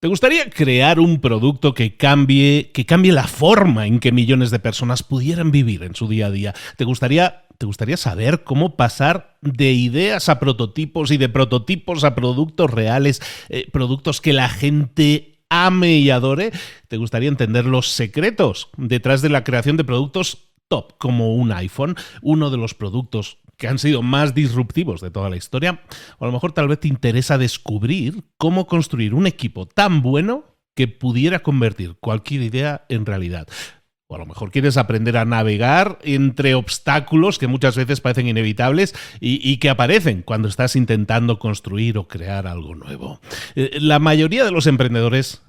¿Te gustaría crear un producto que cambie la forma en que millones de personas pudieran vivir en su día a día? ¿Te gustaría saber cómo pasar de ideas a prototipos y de prototipos a productos reales, productos que la gente ame y adore? ¿Te gustaría entender los secretos detrás de la creación de productos top como un iPhone, uno de los productos que han sido más disruptivos de toda la historia? O a lo mejor tal vez te interesa descubrir cómo construir un equipo tan bueno que pudiera convertir cualquier idea en realidad. O a lo mejor quieres aprender a navegar entre obstáculos que muchas veces parecen inevitables y que aparecen cuando estás intentando construir o crear algo nuevo. La mayoría de los emprendedores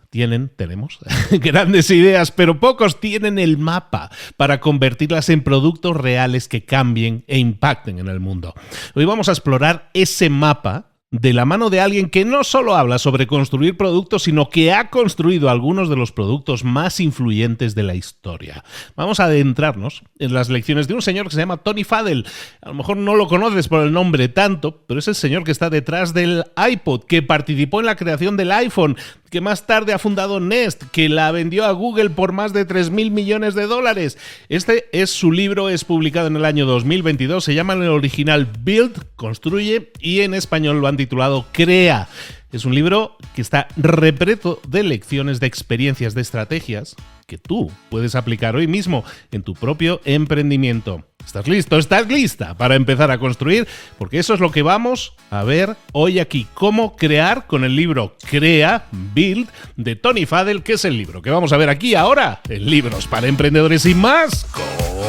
tenemos grandes ideas, pero pocos tienen el mapa para convertirlas en productos reales que cambien e impacten en el mundo. Hoy vamos a explorar ese mapa de la mano de alguien que no solo habla sobre construir productos, sino que ha construido algunos de los productos más influyentes de la historia. Vamos a adentrarnos en las lecciones de un señor que se llama Tony Fadell. A lo mejor no lo conoces por el nombre tanto, pero es el señor que está detrás del iPod, que participó en la creación del iPhone, que más tarde ha fundado Nest, que la vendió a Google por más de 3.000 millones de dólares. Este es su libro, es publicado en el año 2022, se llama en el original Build, Construye, y en español lo han titulado Crea. Es un libro que está repleto de lecciones, de experiencias, de estrategias que tú puedes aplicar hoy mismo en tu propio emprendimiento. ¿Estás listo? ¿Estás lista para empezar a construir? Porque eso es lo que vamos a ver hoy aquí. Cómo crear con el libro Crea, Build, de Tony Fadell, que es el libro que vamos a ver aquí ahora en Libros para Emprendedores y más.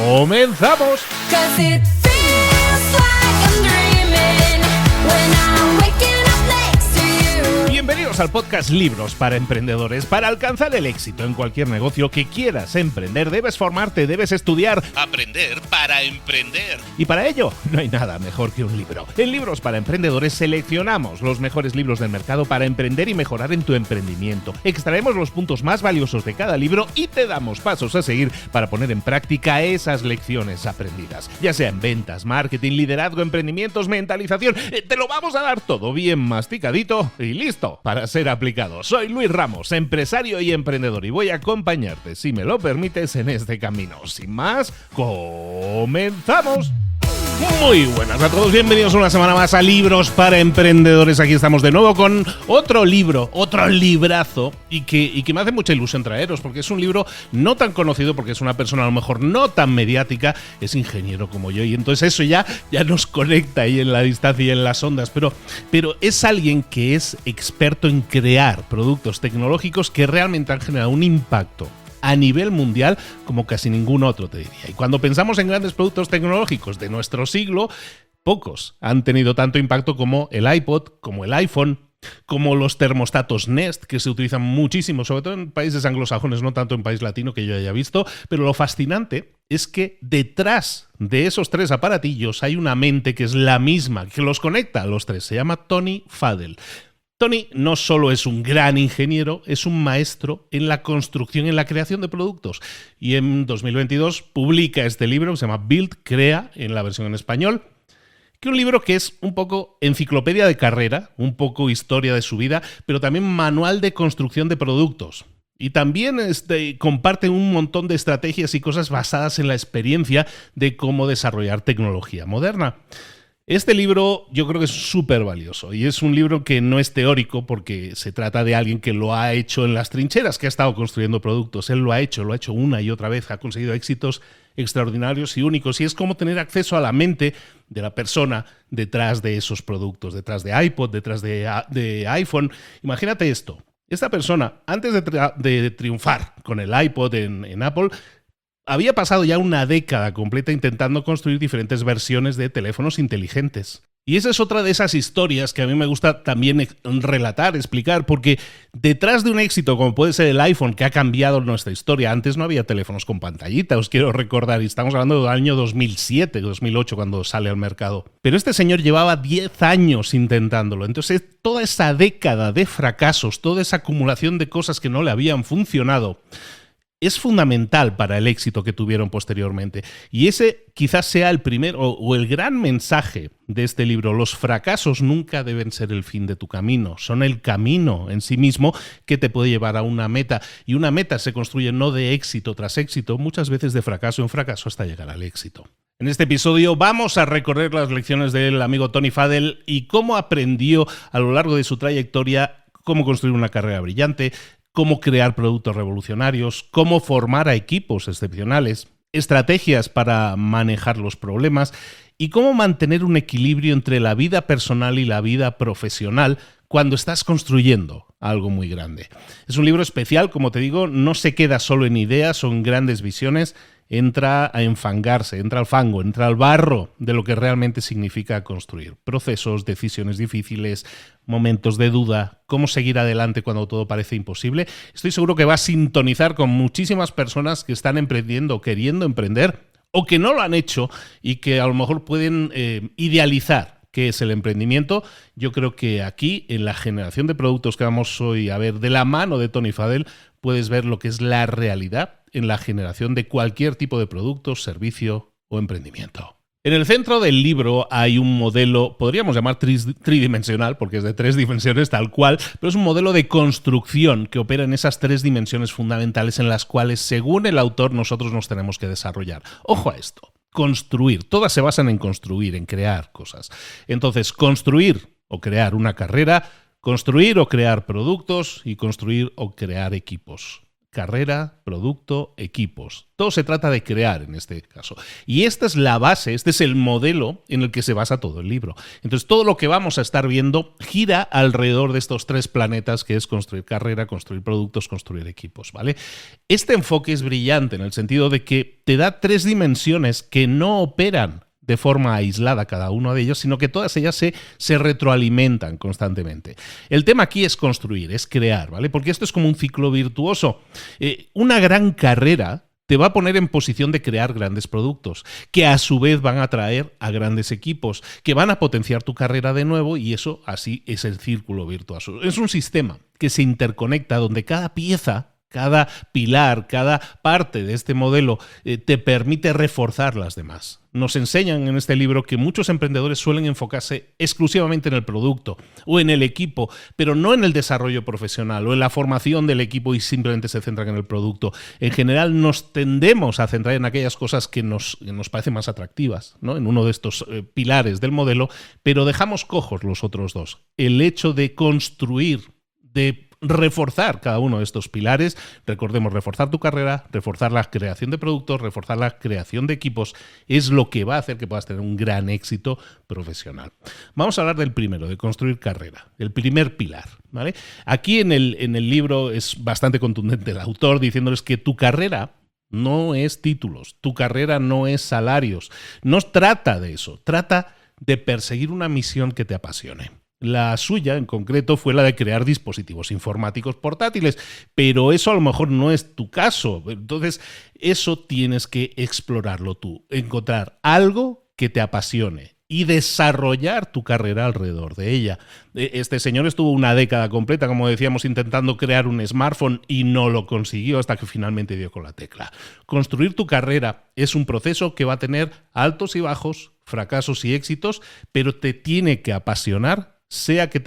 ¡Comenzamos! Bienvenidos al podcast Libros para Emprendedores. Para alcanzar el éxito en cualquier negocio que quieras emprender, debes formarte, debes estudiar, aprender para emprender. Y para ello, no hay nada mejor que un libro. En Libros para Emprendedores seleccionamos los mejores libros del mercado para emprender y mejorar en tu emprendimiento. Extraemos los puntos más valiosos de cada libro y te damos pasos a seguir para poner en práctica esas lecciones aprendidas. Ya sea en ventas, marketing, liderazgo, emprendimientos, mentalización, te lo vamos a dar todo bien masticadito y listo para ser aplicado. Soy Luis Ramos, empresario y emprendedor, y voy a acompañarte, si me lo permites, en este camino. Sin más, ¡comenzamos! Muy buenas a todos, bienvenidos una semana más a Libros para Emprendedores. Aquí estamos de nuevo con otro libro, otro librazo, y que me hace mucha ilusión traeros, porque es un libro no tan conocido, porque es una persona a lo mejor no tan mediática, es ingeniero como yo, y entonces eso ya nos conecta ahí en la distancia y en las ondas, pero es alguien que es experto en crear productos tecnológicos que realmente han generado un impacto a nivel mundial como casi ningún otro, te diría. Y cuando pensamos en grandes productos tecnológicos de nuestro siglo, pocos han tenido tanto impacto como el iPod, como el iPhone, como los termostatos Nest, que se utilizan muchísimo, sobre todo en países anglosajones, no tanto en país latino que yo haya visto. Pero lo fascinante es que detrás de esos tres aparatillos hay una mente que es la misma, que los conecta a los tres. Se llama Tony Fadell. Tony no solo es un gran ingeniero, es un maestro en la construcción, en la creación de productos. Y en 2022 publica este libro que se llama Build, Crea, en la versión en español, que es un libro que es un poco enciclopedia de carrera, un poco historia de su vida, pero también manual de construcción de productos. Y también comparte un montón de estrategias y cosas basadas en la experiencia de cómo desarrollar tecnología moderna. Este libro yo creo que es súper valioso, y es un libro que no es teórico porque se trata de alguien que lo ha hecho en las trincheras, que ha estado construyendo productos. Él lo ha hecho una y otra vez, ha conseguido éxitos extraordinarios y únicos, y es como tener acceso a la mente de la persona detrás de esos productos, detrás de iPod, detrás de iPhone. Imagínate esto, esta persona antes de triunfar con el iPod en Apple, había pasado ya una década completa intentando construir diferentes versiones de teléfonos inteligentes. Y esa es otra de esas historias que a mí me gusta también relatar, explicar, porque detrás de un éxito como puede ser el iPhone, que ha cambiado nuestra historia, antes no había teléfonos con pantallita, os quiero recordar, y estamos hablando del año 2007, 2008, cuando sale al mercado. Pero este señor llevaba 10 años intentándolo, entonces toda esa década de fracasos, toda esa acumulación de cosas que no le habían funcionado, es fundamental para el éxito que tuvieron posteriormente. Y ese quizás sea el primer o el gran mensaje de este libro. Los fracasos nunca deben ser el fin de tu camino, son el camino en sí mismo que te puede llevar a una meta. Y una meta se construye no de éxito tras éxito, muchas veces de fracaso en fracaso hasta llegar al éxito. En este episodio vamos a recorrer las lecciones del amigo Tony Fadell y cómo aprendió a lo largo de su trayectoria cómo construir una carrera brillante, cómo crear productos revolucionarios, cómo formar a equipos excepcionales, estrategias para manejar los problemas y cómo mantener un equilibrio entre la vida personal y la vida profesional cuando estás construyendo algo muy grande. Es un libro especial, como te digo, no se queda solo en ideas o en grandes visiones, entra a enfangarse, entra al fango, entra al barro de lo que realmente significa construir. Procesos, decisiones difíciles, momentos de duda, cómo seguir adelante cuando todo parece imposible. Estoy seguro que va a sintonizar con muchísimas personas que están emprendiendo, queriendo emprender o que no lo han hecho y que a lo mejor pueden idealizar qué es el emprendimiento. Yo creo que aquí, en la generación de productos que vamos hoy a ver de la mano de Tony Fadell, puedes ver lo que es la realidad en la generación de cualquier tipo de producto, servicio o emprendimiento. En el centro del libro hay un modelo, podríamos llamar tridimensional, porque es de 3 dimensiones tal cual, pero es un modelo de construcción que opera en esas 3 dimensiones fundamentales en las cuales, según el autor, nosotros nos tenemos que desarrollar. Ojo a esto. Construir. Todas se basan en construir, en crear cosas. Entonces, construir o crear una carrera, construir o crear productos y construir o crear equipos. Carrera, producto, equipos. Todo se trata de crear en este caso. Y esta es la base, este es el modelo en el que se basa todo el libro. Entonces, todo lo que vamos a estar viendo gira alrededor de estos 3 planetas, que es construir carrera, construir productos, construir equipos, ¿vale? Este enfoque es brillante en el sentido de que te da 3 dimensiones que no operan de forma aislada cada uno de ellos, sino que todas ellas se retroalimentan constantemente. El tema aquí es construir, es crear, ¿vale? Porque esto es como un ciclo virtuoso. Una gran carrera te va a poner en posición de crear grandes productos, que a su vez van a atraer a grandes equipos, que van a potenciar tu carrera de nuevo, y eso así es el círculo virtuoso. Es un sistema que se interconecta donde cada pieza, cada pilar, cada parte de este modelo te permite reforzar las demás. Nos enseñan en este libro que muchos emprendedores suelen enfocarse exclusivamente en el producto o en el equipo, pero no en el desarrollo profesional o en la formación del equipo y simplemente se centran en el producto. En general nos tendemos a centrar en aquellas cosas que nos parecen más atractivas, ¿no? En uno de estos pilares del modelo, pero dejamos cojos los otros 2. El hecho de construir, de reforzar cada uno de estos pilares, recordemos, reforzar tu carrera, reforzar la creación de productos, reforzar la creación de equipos, es lo que va a hacer que puedas tener un gran éxito profesional. Vamos a hablar del primero, de construir carrera, el primer pilar, ¿vale? Aquí en el libro es bastante contundente el autor diciéndoles que tu carrera no es títulos, tu carrera no es salarios, no trata de eso, trata de perseguir una misión que te apasione. La suya, en concreto, fue la de crear dispositivos informáticos portátiles, pero eso a lo mejor no es tu caso. Entonces, eso tienes que explorarlo tú, encontrar algo que te apasione y desarrollar tu carrera alrededor de ella. Este señor estuvo una década completa, como decíamos, intentando crear un smartphone y no lo consiguió hasta que finalmente dio con la tecla. Construir tu carrera es un proceso que va a tener altos y bajos, fracasos y éxitos, pero te tiene que apasionar. Sea que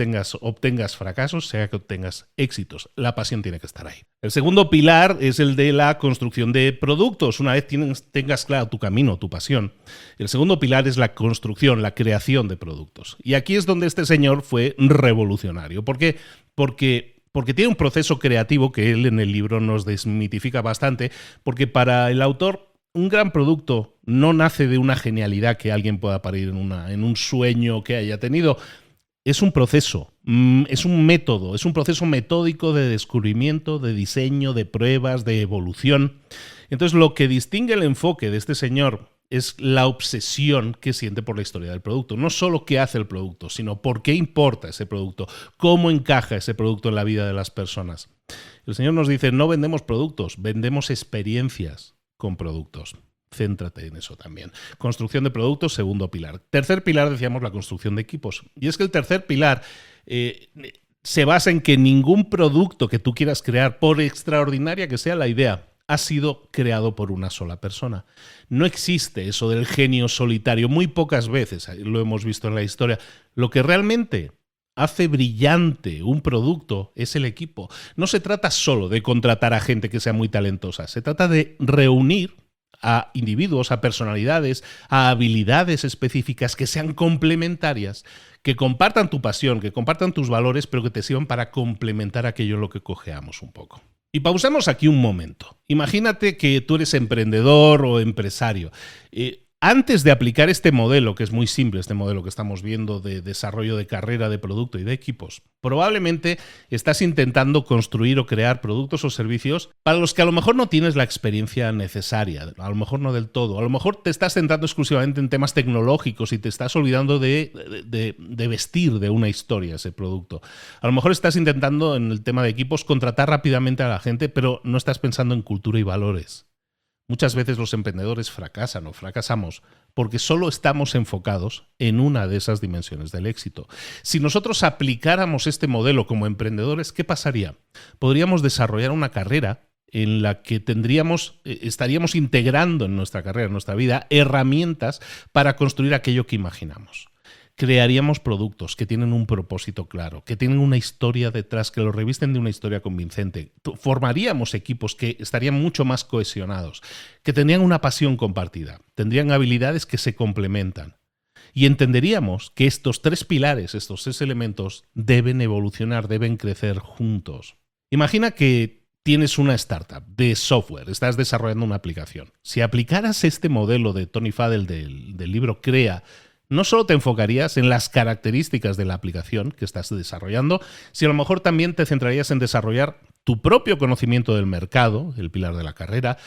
obtengas fracasos, sea que obtengas éxitos. La pasión tiene que estar ahí. El segundo pilar es el de la construcción de productos. Una vez tengas claro tu camino, tu pasión. El segundo pilar es la construcción, la creación de productos. Y aquí es donde este señor fue revolucionario. ¿Por qué? Porque tiene un proceso creativo que él en el libro nos desmitifica bastante, porque para el autor un gran producto no nace de una genialidad que alguien pueda parir en un sueño que haya tenido. Es un proceso, es un método, es un proceso metódico de descubrimiento, de diseño, de pruebas, de evolución. Entonces, lo que distingue el enfoque de este señor es la obsesión que siente por la historia del producto. No solo qué hace el producto, sino por qué importa ese producto, cómo encaja ese producto en la vida de las personas. El señor nos dice, no vendemos productos, vendemos experiencias con productos. Céntrate en eso también. Construcción de productos, segundo pilar. Tercer pilar, decíamos, la construcción de equipos. Y es que el tercer pilar se basa en que ningún producto que tú quieras crear, por extraordinaria que sea la idea, ha sido creado por una sola persona. No existe eso del genio solitario. Muy pocas veces lo hemos visto en la historia. Lo que realmente hace brillante un producto es el equipo. No se trata solo de contratar a gente que sea muy talentosa. Se trata de reunir a individuos, a personalidades, a habilidades específicas que sean complementarias, que compartan tu pasión, que compartan tus valores, pero que te sirvan para complementar aquello en lo que cojeamos un poco. Y pausemos aquí un momento. Imagínate que tú eres emprendedor o empresario. Antes de aplicar este modelo, que es muy simple, este modelo que estamos viendo de desarrollo de carrera, de producto y de equipos, probablemente estás intentando construir o crear productos o servicios para los que a lo mejor no tienes la experiencia necesaria, a lo mejor no del todo, a lo mejor te estás centrando exclusivamente en temas tecnológicos y te estás olvidando de vestir de una historia ese producto. A lo mejor estás intentando en el tema de equipos contratar rápidamente a la gente, pero no estás pensando en cultura y valores. Muchas veces los emprendedores fracasan o fracasamos porque solo estamos enfocados en una de esas dimensiones del éxito. Si nosotros aplicáramos este modelo como emprendedores, ¿qué pasaría? Podríamos desarrollar una carrera en la que estaríamos integrando en nuestra carrera, en nuestra vida, herramientas para construir aquello que imaginamos. Crearíamos productos que tienen un propósito claro, que tienen una historia detrás, que lo revisten de una historia convincente. Formaríamos equipos que estarían mucho más cohesionados, que tendrían una pasión compartida, tendrían habilidades que se complementan. Y entenderíamos que estos tres pilares, estos tres elementos, deben evolucionar, deben crecer juntos. Imagina que tienes una startup de software, estás desarrollando una aplicación. Si aplicaras este modelo de Tony Fadell del libro Crea, no solo te enfocarías en las características de la aplicación que estás desarrollando, sino a lo mejor también te centrarías en desarrollar tu propio conocimiento del mercado, el pilar de la carrera.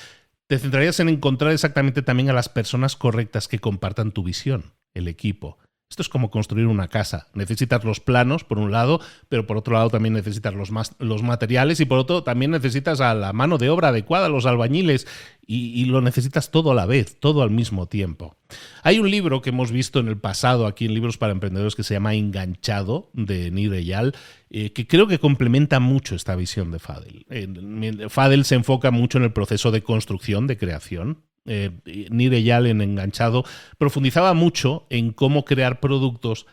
Te centrarías en encontrar exactamente también a las personas correctas que compartan tu visión, el equipo. Esto es como construir una casa. Necesitas los planos, por un lado, pero por otro lado también necesitas los materiales y por otro también necesitas a la mano de obra adecuada, los albañiles, y lo necesitas todo a la vez, todo al mismo tiempo. Hay un libro que hemos visto en el pasado aquí en Libros para Emprendedores que se llama Enganchado, de Nir Eyal, que creo que complementa mucho esta visión de Fadell. Fadell se enfoca mucho en el proceso de construcción, de creación. Nir Eyal en Enganchado profundizaba mucho en cómo crear productos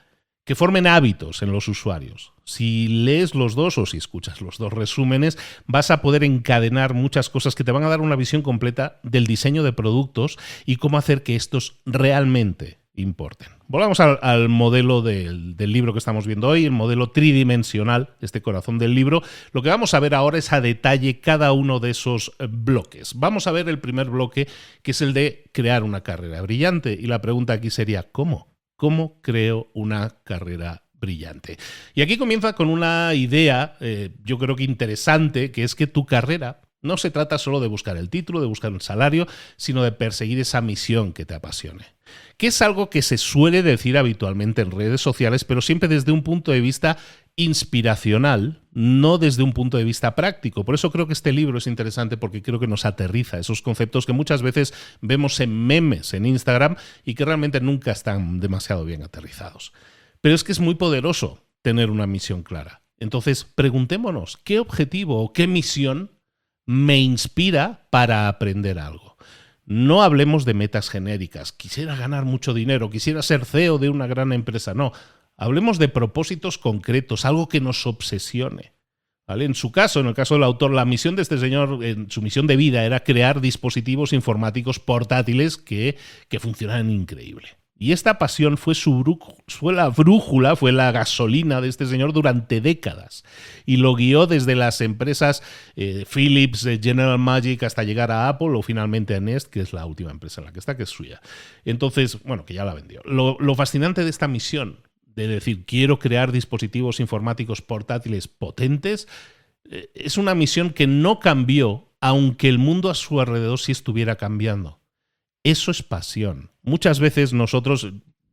que formen hábitos en los usuarios. Si lees los dos o si escuchas los dos resúmenes, vas a poder encadenar muchas cosas que te van a dar una visión completa del diseño de productos y cómo hacer que estos realmente importen. Volvamos al modelo del libro que estamos viendo hoy, el modelo tridimensional, este corazón del libro. Lo que vamos a ver ahora es a detalle cada uno de esos bloques. Vamos a ver el primer bloque, que es el de crear una carrera brillante. Y la pregunta aquí sería, ¿cómo? ¿Cómo creo una carrera brillante? Y aquí comienza con una idea, yo creo que interesante, que es que tu carrera no se trata solo de buscar el título, de buscar un salario, sino de perseguir esa misión que te apasione. Que es algo que se suele decir habitualmente en redes sociales, pero siempre desde un punto de vista inspiracional, no desde un punto de vista práctico. Por eso creo que este libro es interesante, porque creo que nos aterriza esos conceptos que muchas veces vemos en memes en Instagram y que realmente nunca están demasiado bien aterrizados. Pero es que es muy poderoso tener una misión clara. Entonces, preguntémonos, ¿qué objetivo o qué misión me inspira para aprender algo? No hablemos de metas genéricas. Quisiera ganar mucho dinero, quisiera ser CEO de una gran empresa. No, hablemos de propósitos concretos, algo que nos obsesione. ¿Vale? En su caso, en el caso del autor, la misión de este señor, su misión de vida era crear dispositivos informáticos portátiles que funcionaran increíble. Y esta pasión fue la brújula, fue la gasolina de este señor durante décadas. Y lo guió desde las empresas Philips, General Magic, hasta llegar a Apple o finalmente a Nest, que es la última empresa en la que está, que es suya. Entonces, bueno, que ya la vendió. Lo fascinante de esta misión, de decir, quiero crear dispositivos informáticos portátiles potentes, es una misión que no cambió, aunque el mundo a su alrededor sí estuviera cambiando. Eso es pasión. Muchas veces nosotros,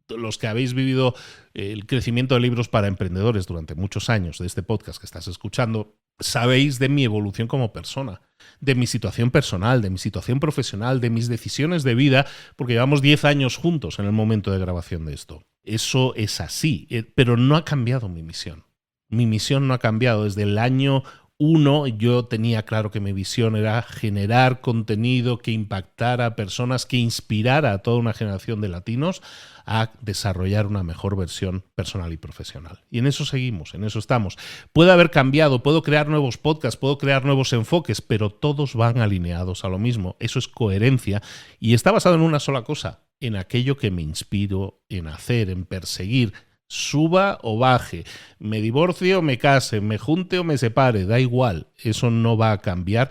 los que habéis vivido el crecimiento de Libros para Emprendedores durante muchos años de este podcast que estás escuchando, sabéis de mi evolución como persona, de mi situación personal, de mi situación profesional, de mis decisiones de vida, porque llevamos 10 años juntos en el momento de grabación de esto. Eso es así, pero no ha cambiado mi misión. Mi misión no ha cambiado desde el año Uno, yo tenía claro que mi visión era generar contenido que impactara a personas, que inspirara a toda una generación de latinos a desarrollar una mejor versión personal y profesional. Y en eso seguimos, en eso estamos. Puede haber cambiado, puedo crear nuevos podcasts, puedo crear nuevos enfoques, pero todos van alineados a lo mismo. Eso es coherencia y está basado en una sola cosa, en aquello que me inspiro en hacer, en perseguir. Suba o baje, me divorcie o me case, me junte o me separe, da igual, eso no va a cambiar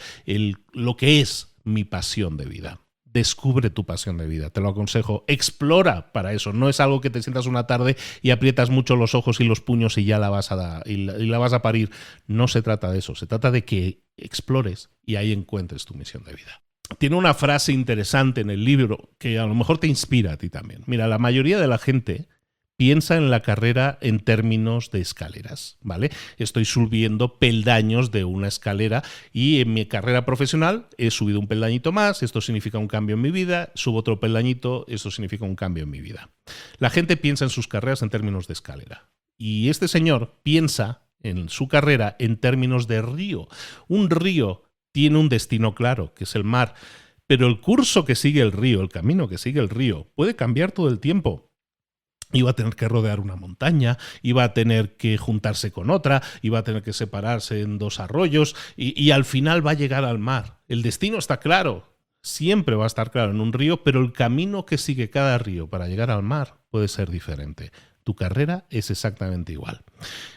lo que es mi pasión de vida. Descubre tu pasión de vida, te lo aconsejo, explora para eso, no es algo que te sientas una tarde y aprietas mucho los ojos y los puños y ya la vas a parir, no se trata de eso, se trata de que explores y ahí encuentres tu misión de vida. Tiene una frase interesante en el libro que a lo mejor te inspira a ti también. Mira, la mayoría de la gente piensa en la carrera en términos de escaleras, ¿vale? Estoy subiendo peldaños de una escalera y en mi carrera profesional he subido un peldañito más, esto significa un cambio en mi vida, subo otro peldañito, esto significa un cambio en mi vida. La gente piensa en sus carreras en términos de escalera y este señor piensa en su carrera en términos de río. Un río tiene un destino claro, que es el mar, pero el curso que sigue el río, el camino que sigue el río, puede cambiar todo el tiempo. Iba a tener que rodear una montaña, iba a tener que juntarse con otra, iba a tener que separarse en dos arroyos y al final va a llegar al mar. El destino está claro, siempre va a estar claro en un río, pero el camino que sigue cada río para llegar al mar puede ser diferente. Tu carrera es exactamente igual.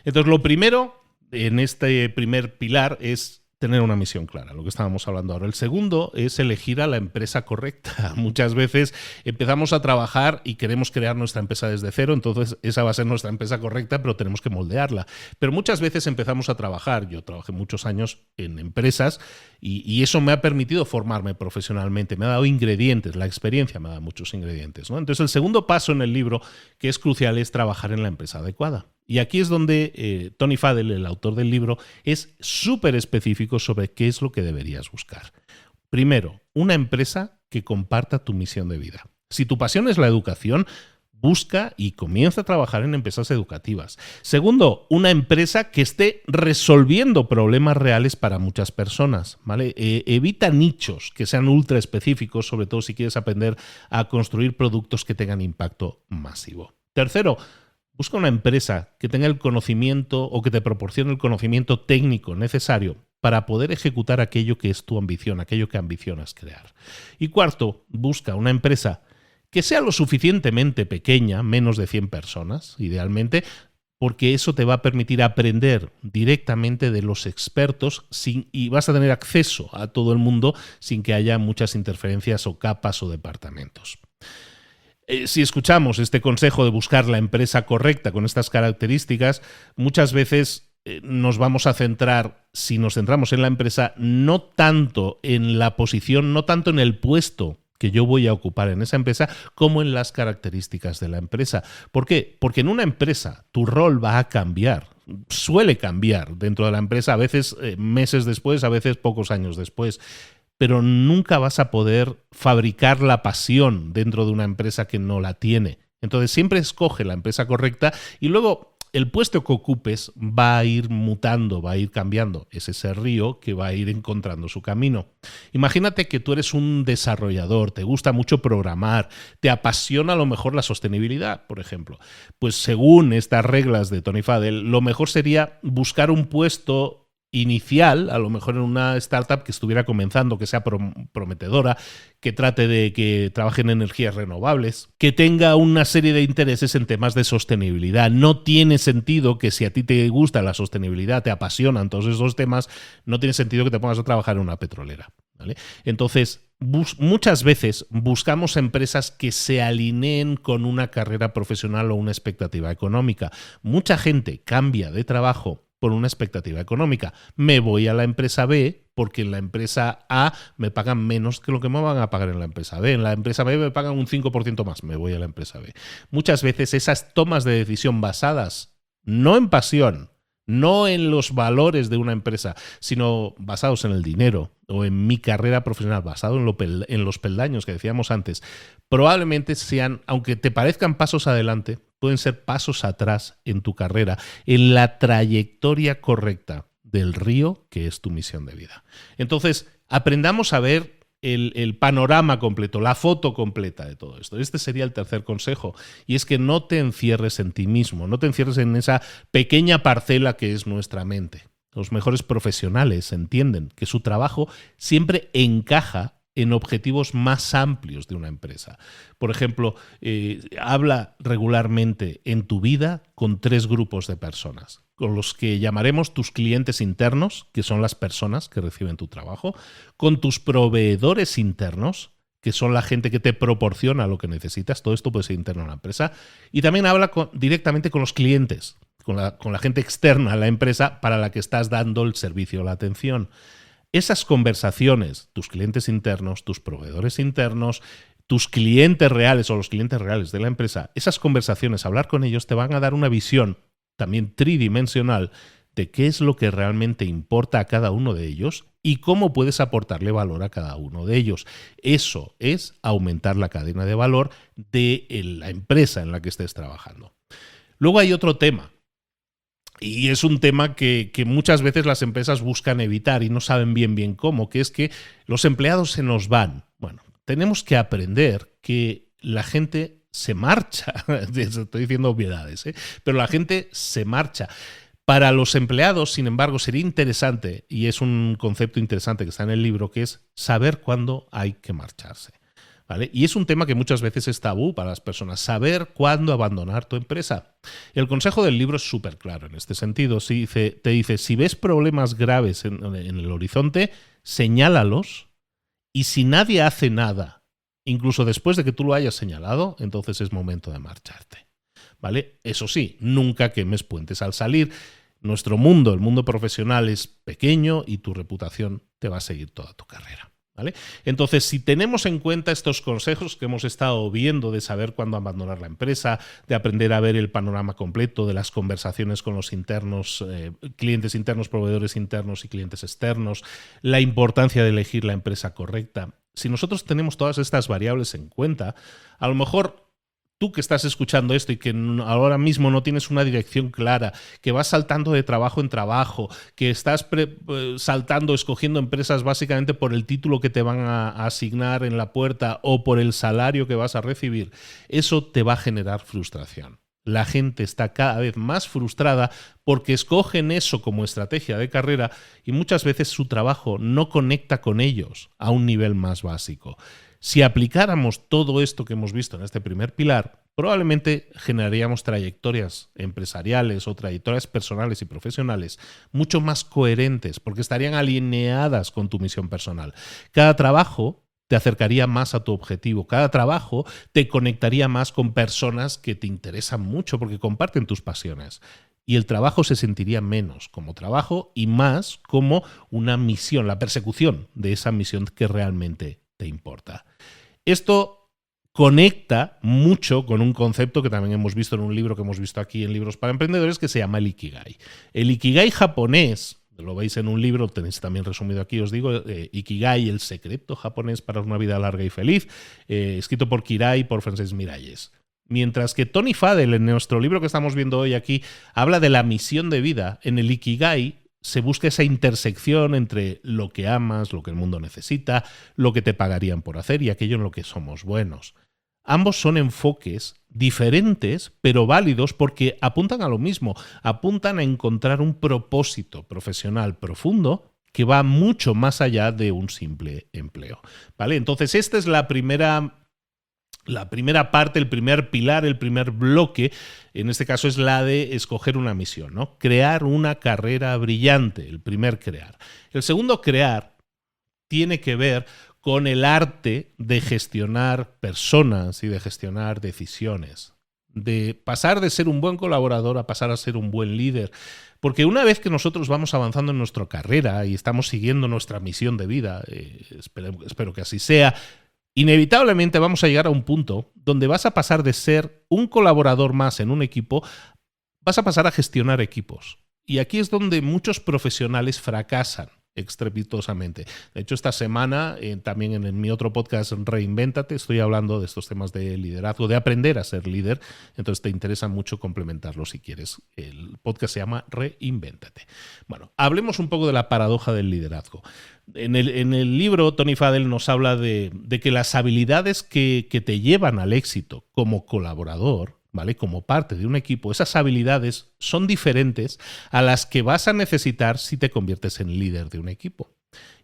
Entonces, lo primero en este primer pilar es tener una misión clara, lo que estábamos hablando ahora. El segundo es elegir a la empresa correcta. Muchas veces empezamos a trabajar y queremos crear nuestra empresa desde cero, entonces esa va a ser nuestra empresa correcta, pero tenemos que moldearla. Pero muchas veces empezamos a trabajar, yo trabajé muchos años en empresas y eso me ha permitido formarme profesionalmente, me ha dado ingredientes, la experiencia me ha dado muchos ingredientes, ¿no? Entonces el segundo paso en el libro, que es crucial, es trabajar en la empresa adecuada. Y aquí es donde Tony Fadell, el autor del libro, es súper específico sobre qué es lo que deberías buscar. Primero, una empresa que comparta tu misión de vida. Si tu pasión es la educación, busca y comienza a trabajar en empresas educativas. Segundo, una empresa que esté resolviendo problemas reales para muchas personas, ¿vale? Evita nichos que sean ultra específicos, sobre todo si quieres aprender a construir productos que tengan impacto masivo. Tercero, busca una empresa que tenga el conocimiento o que te proporcione el conocimiento técnico necesario para poder ejecutar aquello que es tu ambición, aquello que ambicionas crear. Y cuarto, busca una empresa que sea lo suficientemente pequeña, menos de 100 personas, idealmente, porque eso te va a permitir aprender directamente de los expertos y vas a tener acceso a todo el mundo sin que haya muchas interferencias o capas o departamentos. Si escuchamos este consejo de buscar la empresa correcta con estas características, muchas veces nos vamos a centrar, si nos centramos en la empresa, no tanto en la posición, no tanto en el puesto que yo voy a ocupar en esa empresa, como en las características de la empresa. ¿Por qué? Porque en una empresa tu rol va a cambiar. Suele cambiar dentro de la empresa, a veces meses después, a veces pocos años después. Pero nunca vas a poder fabricar la pasión dentro de una empresa que no la tiene. Entonces siempre escoge la empresa correcta y luego el puesto que ocupes va a ir mutando, va a ir cambiando. Es ese río que va a ir encontrando su camino. Imagínate que tú eres un desarrollador, te gusta mucho programar, te apasiona a lo mejor la sostenibilidad, por ejemplo. Pues según estas reglas de Tony Fadell, lo mejor sería buscar un puesto inicial, a lo mejor en una startup que estuviera comenzando, que sea prometedora, que trate de que trabaje en energías renovables, que tenga una serie de intereses en temas de sostenibilidad. No tiene sentido que si a ti te gusta la sostenibilidad, te apasionan todos esos temas, no tiene sentido que te pongas a trabajar en una petrolera, ¿vale? Entonces, muchas veces buscamos empresas que se alineen con una carrera profesional o una expectativa económica. Mucha gente cambia de trabajo por una expectativa económica. Me voy a la empresa B porque en la empresa A me pagan menos que lo que me van a pagar en la empresa B. En la empresa B me pagan un 5% más. Me voy a la empresa B. Muchas veces esas tomas de decisión basadas no en pasión, no en los valores de una empresa, sino basados en el dinero o en mi carrera profesional, basado en los peldaños que decíamos antes, probablemente sean, aunque te parezcan pasos adelante, pueden ser pasos atrás en tu carrera, en la trayectoria correcta del río que es tu misión de vida. Entonces, aprendamos a ver el panorama completo, la foto completa de todo esto. Este sería el tercer consejo, y es que no te encierres en ti mismo, no te encierres en esa pequeña parcela que es nuestra mente. Los mejores profesionales entienden que su trabajo siempre encaja en objetivos más amplios de una empresa. Por ejemplo, habla regularmente en tu vida con 3 grupos de personas, con los que llamaremos tus clientes internos, que son las personas que reciben tu trabajo, con tus proveedores internos, que son la gente que te proporciona lo que necesitas. Todo esto puede ser interno a la empresa. Y también habla directamente con los clientes, con la gente externa a la empresa para la que estás dando el servicio o la atención. Esas conversaciones, tus clientes internos, tus proveedores internos, tus clientes reales o los clientes reales de la empresa, esas conversaciones, hablar con ellos te van a dar una visión también tridimensional de qué es lo que realmente importa a cada uno de ellos y cómo puedes aportarle valor a cada uno de ellos. Eso es aumentar la cadena de valor de la empresa en la que estés trabajando. Luego hay otro tema. Y es un tema que muchas veces las empresas buscan evitar y no saben bien cómo, que es que los empleados se nos van. Bueno, tenemos que aprender que la gente se marcha. Estoy diciendo obviedades, pero la gente se marcha. Para los empleados, sin embargo, sería interesante, y es un concepto interesante que está en el libro, que es saber cuándo hay que marcharse. ¿Vale? Y es un tema que muchas veces es tabú para las personas, saber cuándo abandonar tu empresa. El consejo del libro es súper claro en este sentido. Te dice, si ves problemas graves en el horizonte, señálalos, y si nadie hace nada, incluso después de que tú lo hayas señalado, entonces es momento de marcharte. ¿Vale? Eso sí, nunca quemes puentes al salir. Nuestro mundo, el mundo profesional, es pequeño y tu reputación te va a seguir toda tu carrera. ¿Vale? Entonces, si tenemos en cuenta estos consejos que hemos estado viendo de saber cuándo abandonar la empresa, de aprender a ver el panorama completo, de las conversaciones con los internos, clientes internos, proveedores internos y clientes externos, la importancia de elegir la empresa correcta, si nosotros tenemos todas estas variables en cuenta, a lo mejor tú que estás escuchando esto y que ahora mismo no tienes una dirección clara, que vas saltando de trabajo en trabajo, que estás escogiendo empresas básicamente por el título que te van a asignar en la puerta o por el salario que vas a recibir, eso te va a generar frustración. La gente está cada vez más frustrada porque escogen eso como estrategia de carrera y muchas veces su trabajo no conecta con ellos a un nivel más básico. Si aplicáramos todo esto que hemos visto en este primer pilar, probablemente generaríamos trayectorias empresariales o trayectorias personales y profesionales mucho más coherentes porque estarían alineadas con tu misión personal. Cada trabajo te acercaría más a tu objetivo, cada trabajo te conectaría más con personas que te interesan mucho porque comparten tus pasiones. Y el trabajo se sentiría menos como trabajo y más como una misión, la persecución de esa misión que realmente te importa. Esto conecta mucho con un concepto que también hemos visto en un libro que hemos visto aquí en Libros para Emprendedores que se llama el Ikigai. El Ikigai japonés, lo veis en un libro, tenéis también resumido aquí, os digo, Ikigai, el secreto japonés para una vida larga y feliz, escrito por Kirai y por Frances Miralles. Mientras que Tony Fadell, en nuestro libro que estamos viendo hoy aquí, habla de la misión de vida, en el Ikigai se busca esa intersección entre lo que amas, lo que el mundo necesita, lo que te pagarían por hacer y aquello en lo que somos buenos. Ambos son enfoques diferentes, pero válidos porque apuntan a lo mismo, apuntan a encontrar un propósito profesional profundo que va mucho más allá de un simple empleo. ¿Vale? Entonces, esta es la primera parte, el primer pilar, el primer bloque, en este caso es la de escoger una misión, ¿no? Crear una carrera brillante, el primer crear. El segundo crear tiene que ver con el arte de gestionar personas y de gestionar decisiones, de pasar de ser un buen colaborador a pasar a ser un buen líder. Porque una vez que nosotros vamos avanzando en nuestra carrera y estamos siguiendo nuestra misión de vida, espero que así sea, inevitablemente vamos a llegar a un punto donde vas a pasar de ser un colaborador más en un equipo, vas a pasar a gestionar equipos. Y aquí es donde muchos profesionales fracasan. estrepitosamente. De hecho, esta semana, también en mi otro podcast, Reinvéntate, estoy hablando de estos temas de liderazgo, de aprender a ser líder. Entonces te interesa mucho complementarlo si quieres. El podcast se llama Reinvéntate. Bueno, hablemos un poco de la paradoja del liderazgo. En el libro, Tony Fadell nos habla de que las habilidades que te llevan al éxito como colaborador, ¿vale? Como parte de un equipo, esas habilidades son diferentes a las que vas a necesitar si te conviertes en líder de un equipo.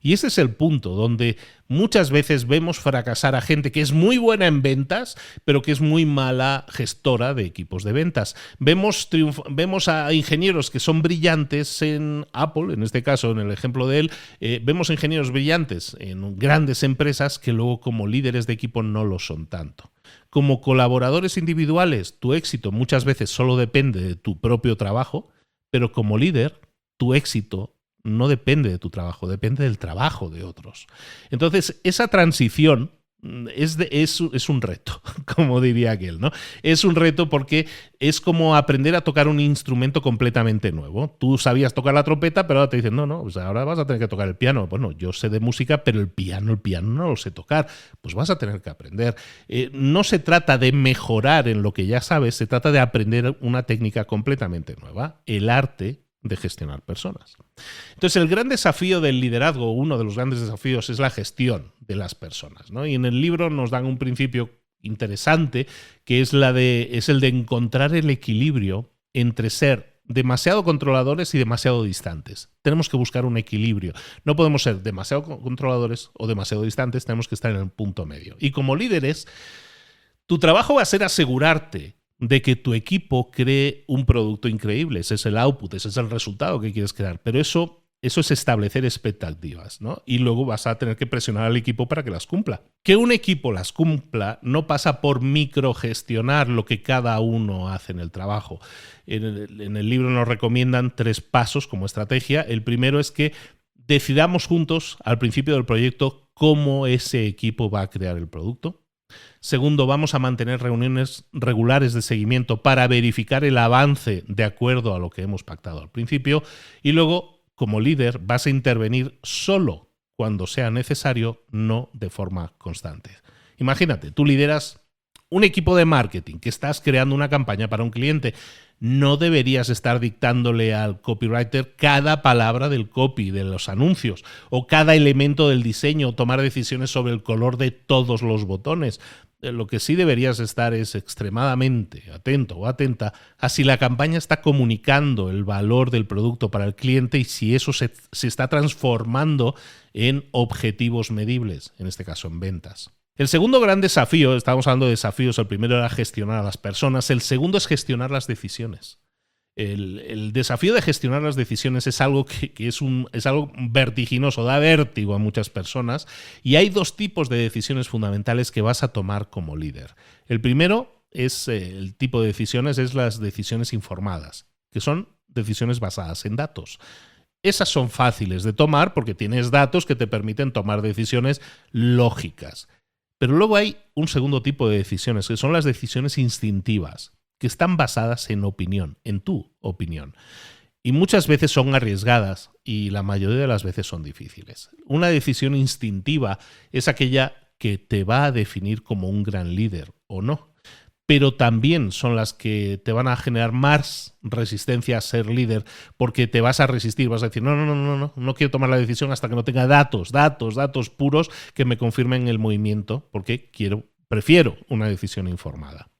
Y ese es el punto donde muchas veces vemos fracasar a gente que es muy buena en ventas, pero que es muy mala gestora de equipos de ventas. Vemos a ingenieros que son brillantes en Apple, en este caso, en el ejemplo de él, vemos ingenieros brillantes en grandes empresas que luego como líderes de equipo no lo son tanto. Como colaboradores individuales, tu éxito muchas veces solo depende de tu propio trabajo, pero como líder, tu éxito no depende de tu trabajo, depende del trabajo de otros. Entonces, esa transición es un reto, como diría aquel, ¿no? Es un reto porque es como aprender a tocar un instrumento completamente nuevo. Tú sabías tocar la trompeta, pero ahora te dicen, no, pues ahora vas a tener que tocar el piano. Bueno, yo sé de música, pero el piano no lo sé tocar. Pues vas a tener que aprender. No se trata de mejorar en lo que ya sabes, se trata de aprender una técnica completamente nueva, el arte de gestionar personas. Entonces, el gran desafío del liderazgo, uno de los grandes desafíos, es la gestión de las personas, ¿no? Y en el libro nos dan un principio interesante que es el de encontrar el equilibrio entre ser demasiado controladores y demasiado distantes. Tenemos que buscar un equilibrio. No podemos ser demasiado controladores o demasiado distantes, tenemos que estar en el punto medio. Y como líderes, tu trabajo va a ser asegurarte de que tu equipo cree un producto increíble. Ese es el output, ese es el resultado que quieres crear. Pero eso es establecer expectativas, ¿no? Y luego vas a tener que presionar al equipo para que las cumpla. Que un equipo las cumpla no pasa por microgestionar lo que cada uno hace en el trabajo. En el libro nos recomiendan 3 pasos como estrategia. El primero es que decidamos juntos al principio del proyecto cómo ese equipo va a crear el producto. Segundo, vamos a mantener reuniones regulares de seguimiento para verificar el avance de acuerdo a lo que hemos pactado al principio. Y luego, como líder, vas a intervenir solo cuando sea necesario, no de forma constante. Imagínate, tú lideras un equipo de marketing que estás creando una campaña para un cliente. No deberías estar dictándole al copywriter cada palabra del copy, de los anuncios, o cada elemento del diseño, o tomar decisiones sobre el color de todos los botones. Lo que sí deberías estar es extremadamente atento o atenta a si la campaña está comunicando el valor del producto para el cliente y si eso se está transformando en objetivos medibles, en este caso en ventas. El segundo gran desafío, estábamos hablando de desafíos, el primero era gestionar a las personas, el segundo es gestionar las decisiones. El desafío de gestionar las decisiones es algo que es algo vertiginoso, da vértigo a muchas personas, y hay 2 tipos de decisiones fundamentales que vas a tomar como líder. El primero es el tipo de decisiones, es las decisiones informadas, que son decisiones basadas en datos. Esas son fáciles de tomar porque tienes datos que te permiten tomar decisiones lógicas. Pero luego hay un segundo tipo de decisiones, que son las decisiones instintivas, que están basadas en opinión, en tu opinión. Y muchas veces son arriesgadas y la mayoría de las veces son difíciles. Una decisión instintiva es aquella que te va a definir como un gran líder o no. Pero también son las que te van a generar más resistencia a ser líder porque te vas a resistir, vas a decir, no quiero tomar la decisión hasta que no tenga datos puros que me confirmen el movimiento porque prefiero una decisión informada.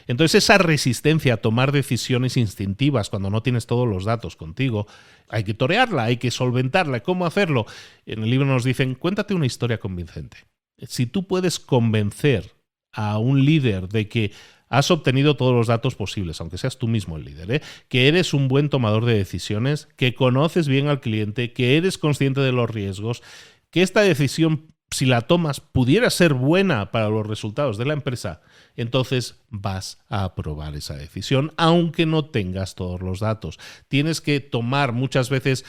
Entonces esa resistencia a tomar decisiones instintivas cuando no tienes todos los datos contigo, hay que torearla, hay que solventarla. ¿Cómo hacerlo? En el libro nos dicen, cuéntate una historia convincente. Si tú puedes convencer a un líder de que has obtenido todos los datos posibles, aunque seas tú mismo el líder, que eres un buen tomador de decisiones, que conoces bien al cliente, que eres consciente de los riesgos, que esta decisión, si la tomas, pudiera ser buena para los resultados de la empresa, entonces vas a aprobar esa decisión, aunque no tengas todos los datos. Tienes que tomar muchas veces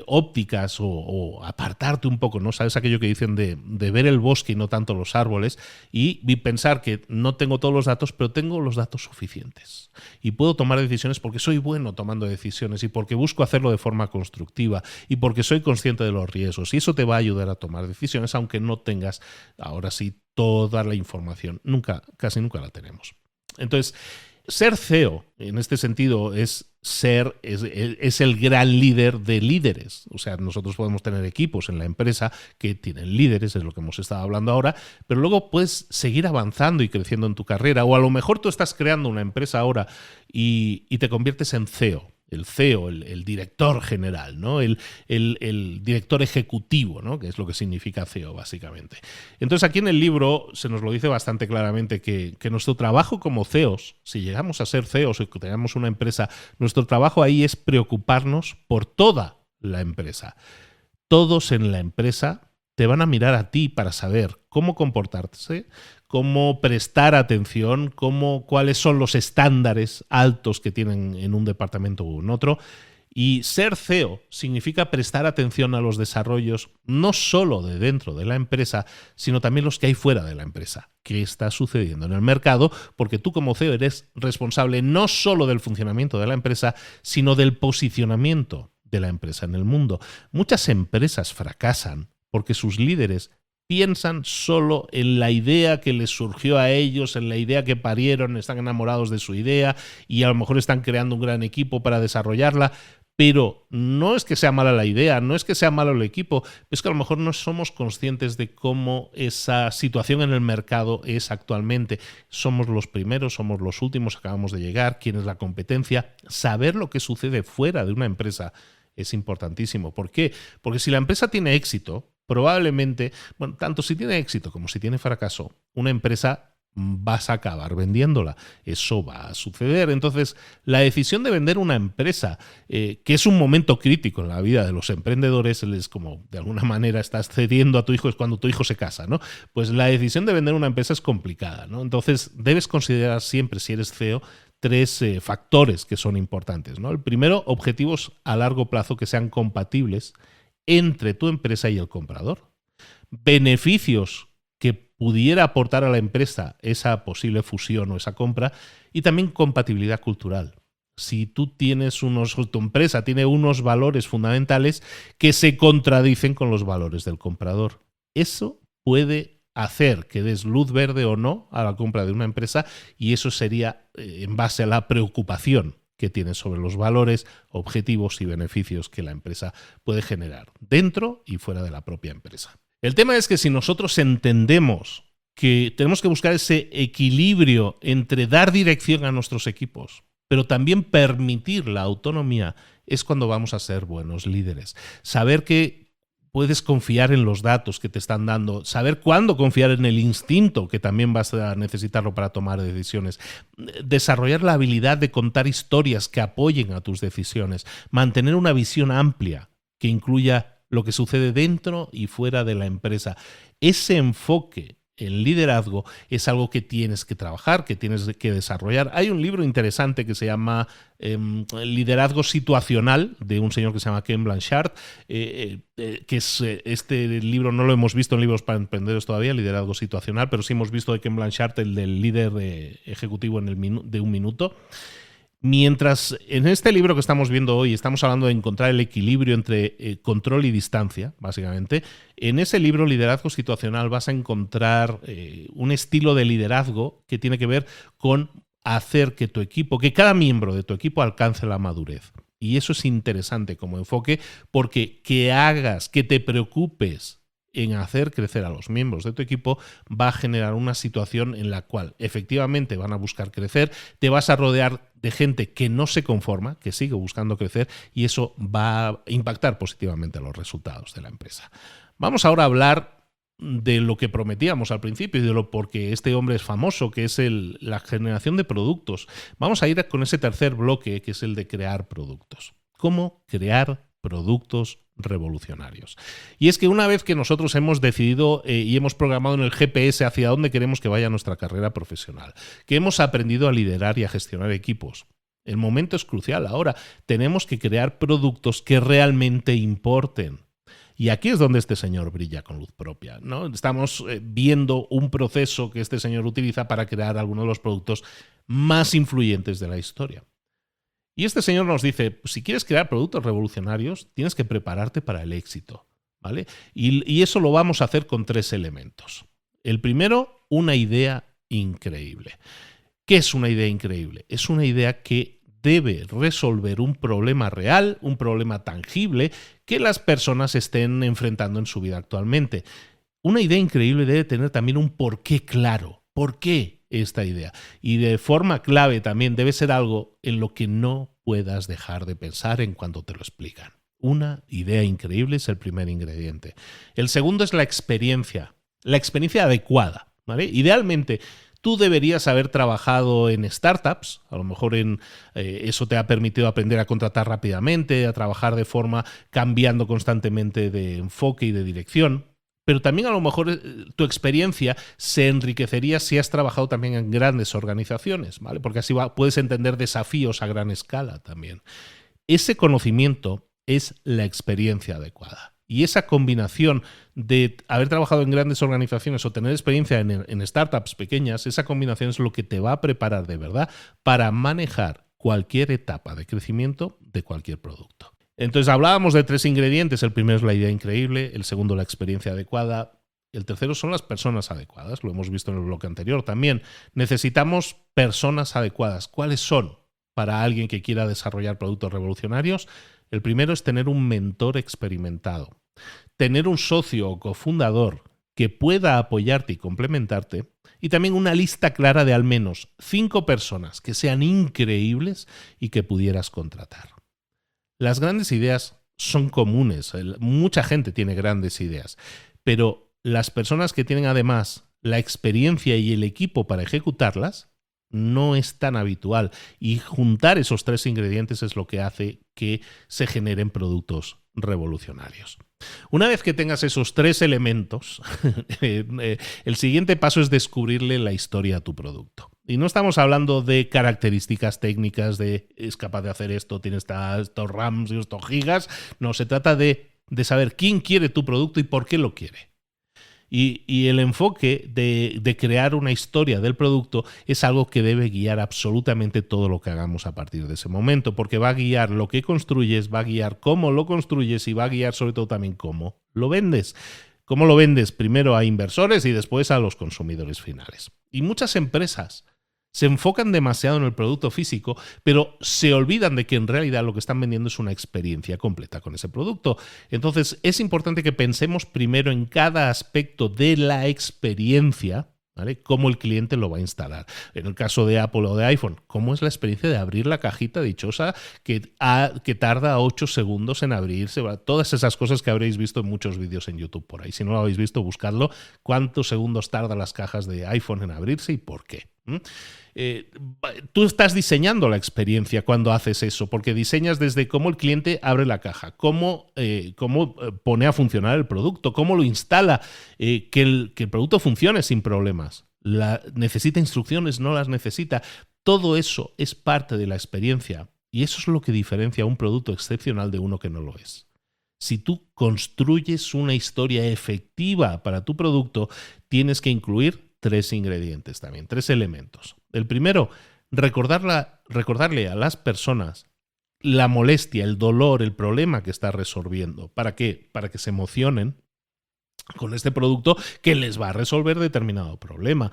ópticas o apartarte un poco, ¿no? ¿Sabes aquello que dicen de ver el bosque y no tanto los árboles? Y pensar que no tengo todos los datos, pero tengo los datos suficientes. Y puedo tomar decisiones porque soy bueno tomando decisiones y porque busco hacerlo de forma constructiva y porque soy consciente de los riesgos. Y eso te va a ayudar a tomar decisiones, aunque no tengas, ahora sí, toda la información. Casi nunca la tenemos. Entonces, ser CEO en este sentido es el gran líder de líderes. O sea, nosotros podemos tener equipos en la empresa que tienen líderes, es lo que hemos estado hablando ahora, pero luego puedes seguir avanzando y creciendo en tu carrera, o a lo mejor tú estás creando una empresa ahora y te conviertes en CEO. El CEO, el director general, ¿no? El director ejecutivo, ¿no? Que es lo que significa CEO, básicamente. Entonces, aquí en el libro se nos lo dice bastante claramente que nuestro trabajo como CEOs, si llegamos a ser CEOs o que tengamos una empresa, nuestro trabajo ahí es preocuparnos por toda la empresa. Todos en la empresa te van a mirar a ti para saber cómo comportarse, cómo prestar atención, cuáles son los estándares altos que tienen en un departamento u en otro. Y ser CEO significa prestar atención a los desarrollos no solo de dentro de la empresa, sino también los que hay fuera de la empresa. ¿Qué está sucediendo en el mercado? Porque tú como CEO eres responsable no solo del funcionamiento de la empresa, sino del posicionamiento de la empresa en el mundo. Muchas empresas fracasan porque sus líderes piensan solo en la idea que les surgió a ellos, en la idea que parieron, están enamorados de su idea y a lo mejor están creando un gran equipo para desarrollarla, pero no es que sea mala la idea, no es que sea malo el equipo, es que a lo mejor no somos conscientes de cómo esa situación en el mercado es actualmente. Somos los primeros, somos los últimos, acabamos de llegar, quién es la competencia. Saber lo que sucede fuera de una empresa es importantísimo. ¿Por qué? Porque si la empresa tiene éxito, probablemente, bueno, tanto si tiene éxito como si tiene fracaso, una empresa vas a acabar vendiéndola. Eso va a suceder. Entonces, la decisión de vender una empresa, que es un momento crítico en la vida de los emprendedores, es como, de alguna manera, estás cediendo a tu hijo, es cuando tu hijo se casa, ¿no? Pues la decisión de vender una empresa es complicada, ¿no? Entonces, debes considerar siempre, si eres CEO, tres factores que son importantes, ¿no? El primero, objetivos a largo plazo que sean compatibles entre tu empresa y el comprador. Beneficios que pudiera aportar a la empresa esa posible fusión o esa compra, y también compatibilidad cultural. Si tú tienes tu empresa tiene unos valores fundamentales que se contradicen con los valores del comprador. Eso puede hacer que des luz verde o no a la compra de una empresa, y eso sería en base a la preocupación que tienes sobre los valores, objetivos y beneficios que la empresa puede generar dentro y fuera de la propia empresa. El tema es que si nosotros entendemos que tenemos que buscar ese equilibrio entre dar dirección a nuestros equipos, pero también permitir la autonomía, es cuando vamos a ser buenos líderes. Saber que puedes confiar en los datos que te están dando, saber cuándo confiar en el instinto, que también vas a necesitarlo para tomar decisiones, desarrollar la habilidad de contar historias que apoyen a tus decisiones, mantener una visión amplia que incluya lo que sucede dentro y fuera de la empresa. Ese enfoque en liderazgo es algo que tienes que trabajar, que tienes que desarrollar. Hay un libro interesante que se llama Liderazgo Situacional, de un señor que se llama Ken Blanchard, que es este libro no lo hemos visto en Libros para Emprendedores todavía, Liderazgo Situacional, pero sí hemos visto de Ken Blanchard, el del líder ejecutivo de un minuto. Mientras en este libro que estamos viendo hoy estamos hablando de encontrar el equilibrio entre control y distancia, básicamente, en ese libro Liderazgo Situacional vas a encontrar un estilo de liderazgo que tiene que ver con hacer que tu equipo, que cada miembro de tu equipo alcance la madurez. Y eso es interesante como enfoque, porque que te preocupes en hacer crecer a los miembros de tu equipo va a generar una situación en la cual efectivamente van a buscar crecer, te vas a rodear de gente que no se conforma, que sigue buscando crecer, y eso va a impactar positivamente a los resultados de la empresa. Vamos ahora a hablar de lo que prometíamos al principio y de lo porque este hombre es famoso, que es la generación de productos. Vamos a ir con ese tercer bloque, que es el de crear productos. ¿Cómo crear productos revolucionarios. Y es que una vez que nosotros hemos decidido y hemos programado en el GPS hacia dónde queremos que vaya nuestra carrera profesional, que hemos aprendido a liderar y a gestionar equipos, el momento es crucial. Ahora tenemos que crear productos que realmente importen. Y aquí es donde este señor brilla con luz propia, ¿no? Estamos viendo un proceso que este señor utiliza para crear algunos de los productos más influyentes de la historia. Y este señor nos dice, si quieres crear productos revolucionarios, tienes que prepararte para el éxito, ¿vale? Y eso lo vamos a hacer con 3 elementos. El primero, una idea increíble. ¿Qué es una idea increíble? Es una idea que debe resolver un problema real, un problema tangible que las personas estén enfrentando en su vida actualmente. Una idea increíble debe tener también un porqué claro. ¿Por qué esta idea? Y de forma clave también debe ser algo en lo que no puedas dejar de pensar en cuanto te lo explican. Una idea increíble es el primer ingrediente. El segundo es la experiencia adecuada, ¿vale? Idealmente, tú deberías haber trabajado en startups, a lo mejor eso te ha permitido aprender a contratar rápidamente, a trabajar de forma cambiando constantemente de enfoque y de dirección, pero también a lo mejor tu experiencia se enriquecería si has trabajado también en grandes organizaciones, ¿vale? Porque así puedes entender desafíos a gran escala también. Ese conocimiento es la experiencia adecuada. Y esa combinación de haber trabajado en grandes organizaciones o tener experiencia en startups pequeñas, esa combinación es lo que te va a preparar de verdad para manejar cualquier etapa de crecimiento de cualquier producto. Entonces hablábamos de 3 ingredientes. El primero es la idea increíble, el segundo la experiencia adecuada, el tercero son las personas adecuadas. Lo hemos visto en el bloque anterior también. Necesitamos personas adecuadas. ¿Cuáles son para alguien que quiera desarrollar productos revolucionarios? El primero es tener un mentor experimentado, tener un socio o cofundador que pueda apoyarte y complementarte, y también una lista clara de al menos 5 personas que sean increíbles y que pudieras contratar. Las grandes ideas son comunes, mucha gente tiene grandes ideas, pero las personas que tienen además la experiencia y el equipo para ejecutarlas no es tan habitual, y juntar esos 3 ingredientes es lo que hace que se generen productos revolucionarios. Una vez que tengas esos 3 elementos, el siguiente paso es descubrirle la historia a tu producto. Y no estamos hablando de características técnicas, de es capaz de hacer esto, tiene estos RAMs y estos gigas. No, se trata de saber quién quiere tu producto y por qué lo quiere. Y el enfoque de crear una historia del producto es algo que debe guiar absolutamente todo lo que hagamos a partir de ese momento, porque va a guiar lo que construyes, va a guiar cómo lo construyes y va a guiar sobre todo también cómo lo vendes. ¿Cómo lo vendes? Primero a inversores y después a los consumidores finales. Y muchas empresas se enfocan demasiado en el producto físico, pero se olvidan de que en realidad lo que están vendiendo es una experiencia completa con ese producto. Entonces, es importante que pensemos primero en cada aspecto de la experiencia, ¿vale? Cómo el cliente lo va a instalar. En el caso de Apple o de iPhone, ¿cómo es la experiencia de abrir la cajita dichosa que tarda 8 segundos en abrirse? Todas esas cosas que habréis visto en muchos vídeos en YouTube por ahí. Si no lo habéis visto, buscadlo. ¿Cuántos segundos tardan las cajas de iPhone en abrirse y por qué? Tú estás diseñando la experiencia cuando haces eso, porque diseñas desde cómo el cliente abre la caja, cómo pone a funcionar el producto, cómo lo instala, que el producto funcione sin problemas. ¿Necesita instrucciones? ¿No las necesita? Todo eso es parte de la experiencia, y eso es lo que diferencia un producto excepcional de uno que no lo es. Si tú construyes una historia efectiva para tu producto, tienes que incluir 3 ingredientes también, 3 elementos. El primero, recordarle a las personas la molestia, el dolor, el problema que está resolviendo. ¿Para qué? Para que se emocionen con este producto que les va a resolver determinado problema.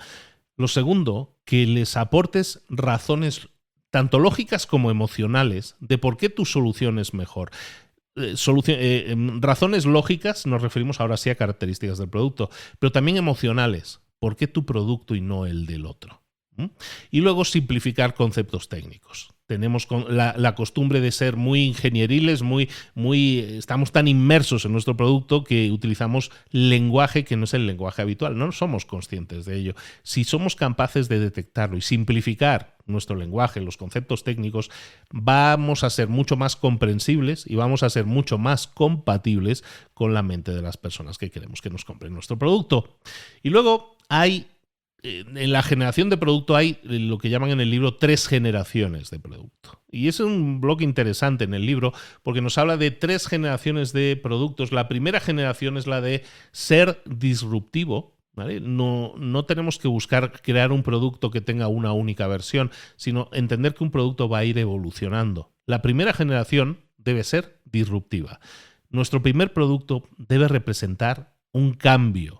Lo segundo, que les aportes razones tanto lógicas como emocionales de por qué tu solución es mejor. Razones lógicas, nos referimos ahora sí a características del producto, pero también emocionales. ¿Por qué tu producto y no el del otro? Y luego simplificar conceptos técnicos. Tenemos la costumbre de ser muy ingenieriles, estamos tan inmersos en nuestro producto que utilizamos lenguaje que no es el lenguaje habitual. No somos conscientes de ello. Si somos capaces de detectarlo y simplificar nuestro lenguaje, los conceptos técnicos, vamos a ser mucho más comprensibles y vamos a ser mucho más compatibles con la mente de las personas que queremos que nos compren nuestro producto. Y luego en la generación de producto hay lo que llaman en el libro 3 generaciones de producto. Y es un bloque interesante en el libro porque nos habla de 3 generaciones de productos. La primera generación es la de ser disruptivo, ¿vale? No tenemos que buscar crear un producto que tenga una única versión, sino entender que un producto va a ir evolucionando. La primera generación debe ser disruptiva. Nuestro primer producto debe representar un cambio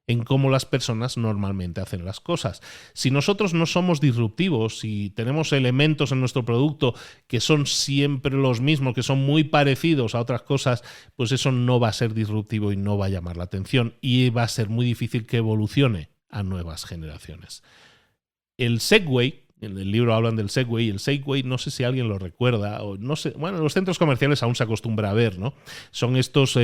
en cómo las personas normalmente hacen las cosas. Si nosotros no somos disruptivos, si tenemos elementos en nuestro producto que son siempre los mismos, que son muy parecidos a otras cosas, pues eso no va a ser disruptivo y no va a llamar la atención y va a ser muy difícil que evolucione a nuevas generaciones. El Segway, en el libro hablan del Segway, y el Segway no sé si alguien lo recuerda, o no sé, bueno, en los centros comerciales aún se acostumbra a ver, ¿no? Son estos...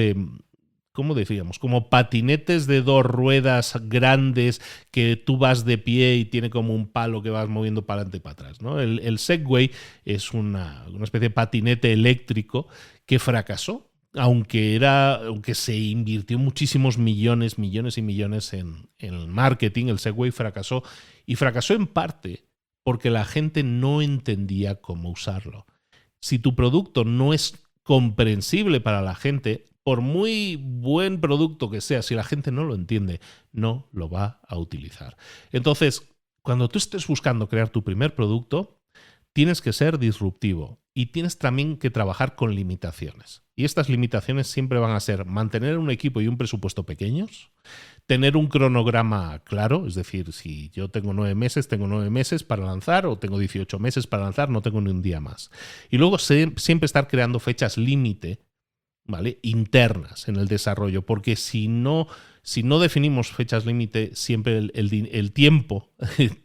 ¿cómo decíamos? Como patinetes de 2 ruedas grandes que tú vas de pie y tiene como un palo que vas moviendo para adelante y para atrás, ¿no? El Segway es una especie de patinete eléctrico que fracasó, aunque se invirtió muchísimos millones y millones en el marketing. El Segway fracasó, y fracasó en parte porque la gente no entendía cómo usarlo. Si tu producto no es comprensible para la gente, por muy buen producto que sea, si la gente no lo entiende, no lo va a utilizar. Entonces, cuando tú estés buscando crear tu primer producto, tienes que ser disruptivo y tienes también que trabajar con limitaciones. Y estas limitaciones siempre van a ser mantener un equipo y un presupuesto pequeños, tener un cronograma claro, es decir, si yo tengo 9 meses, tengo 9 meses para lanzar, o tengo 18 meses para lanzar, no tengo ni un día más. Y luego siempre estar creando fechas límite, ¿vale?, internas en el desarrollo, porque si no definimos fechas límite, siempre el tiempo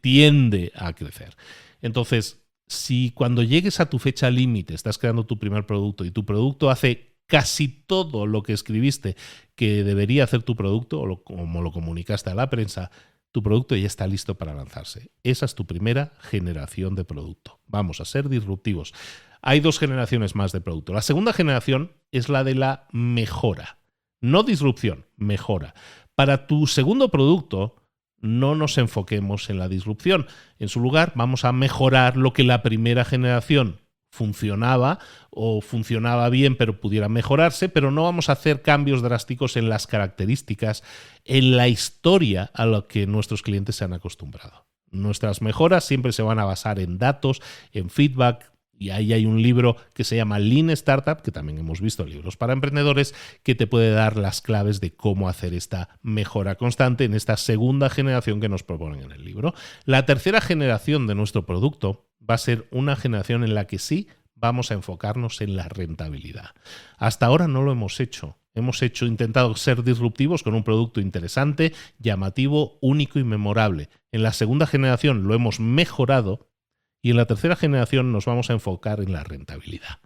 tiende a crecer. Entonces, si cuando llegues a tu fecha límite estás creando tu primer producto y tu producto hace casi todo lo que escribiste que debería hacer tu producto, o como lo comunicaste a la prensa, tu producto ya está listo para lanzarse. Esa es tu primera generación de producto. Vamos a ser disruptivos. Hay 2 generaciones más de producto. La segunda generación es la de la mejora. No disrupción, mejora. Para tu segundo producto, no nos enfoquemos en la disrupción. En su lugar, vamos a mejorar lo que la primera generación funcionaba o funcionaba bien pero pudiera mejorarse, pero no vamos a hacer cambios drásticos en las características, en la historia a la que nuestros clientes se han acostumbrado. Nuestras mejoras siempre se van a basar en datos, en feedback. Y ahí hay un libro que se llama Lean Startup, que también hemos visto, libros para emprendedores, que te puede dar las claves de cómo hacer esta mejora constante en esta segunda generación que nos proponen en el libro. La tercera generación de nuestro producto va a ser una generación en la que sí vamos a enfocarnos en la rentabilidad. Hasta ahora no lo hemos hecho. Hemos intentado ser disruptivos con un producto interesante, llamativo, único y memorable. En la segunda generación lo hemos mejorado, y en la tercera generación nos vamos a enfocar en la rentabilidad.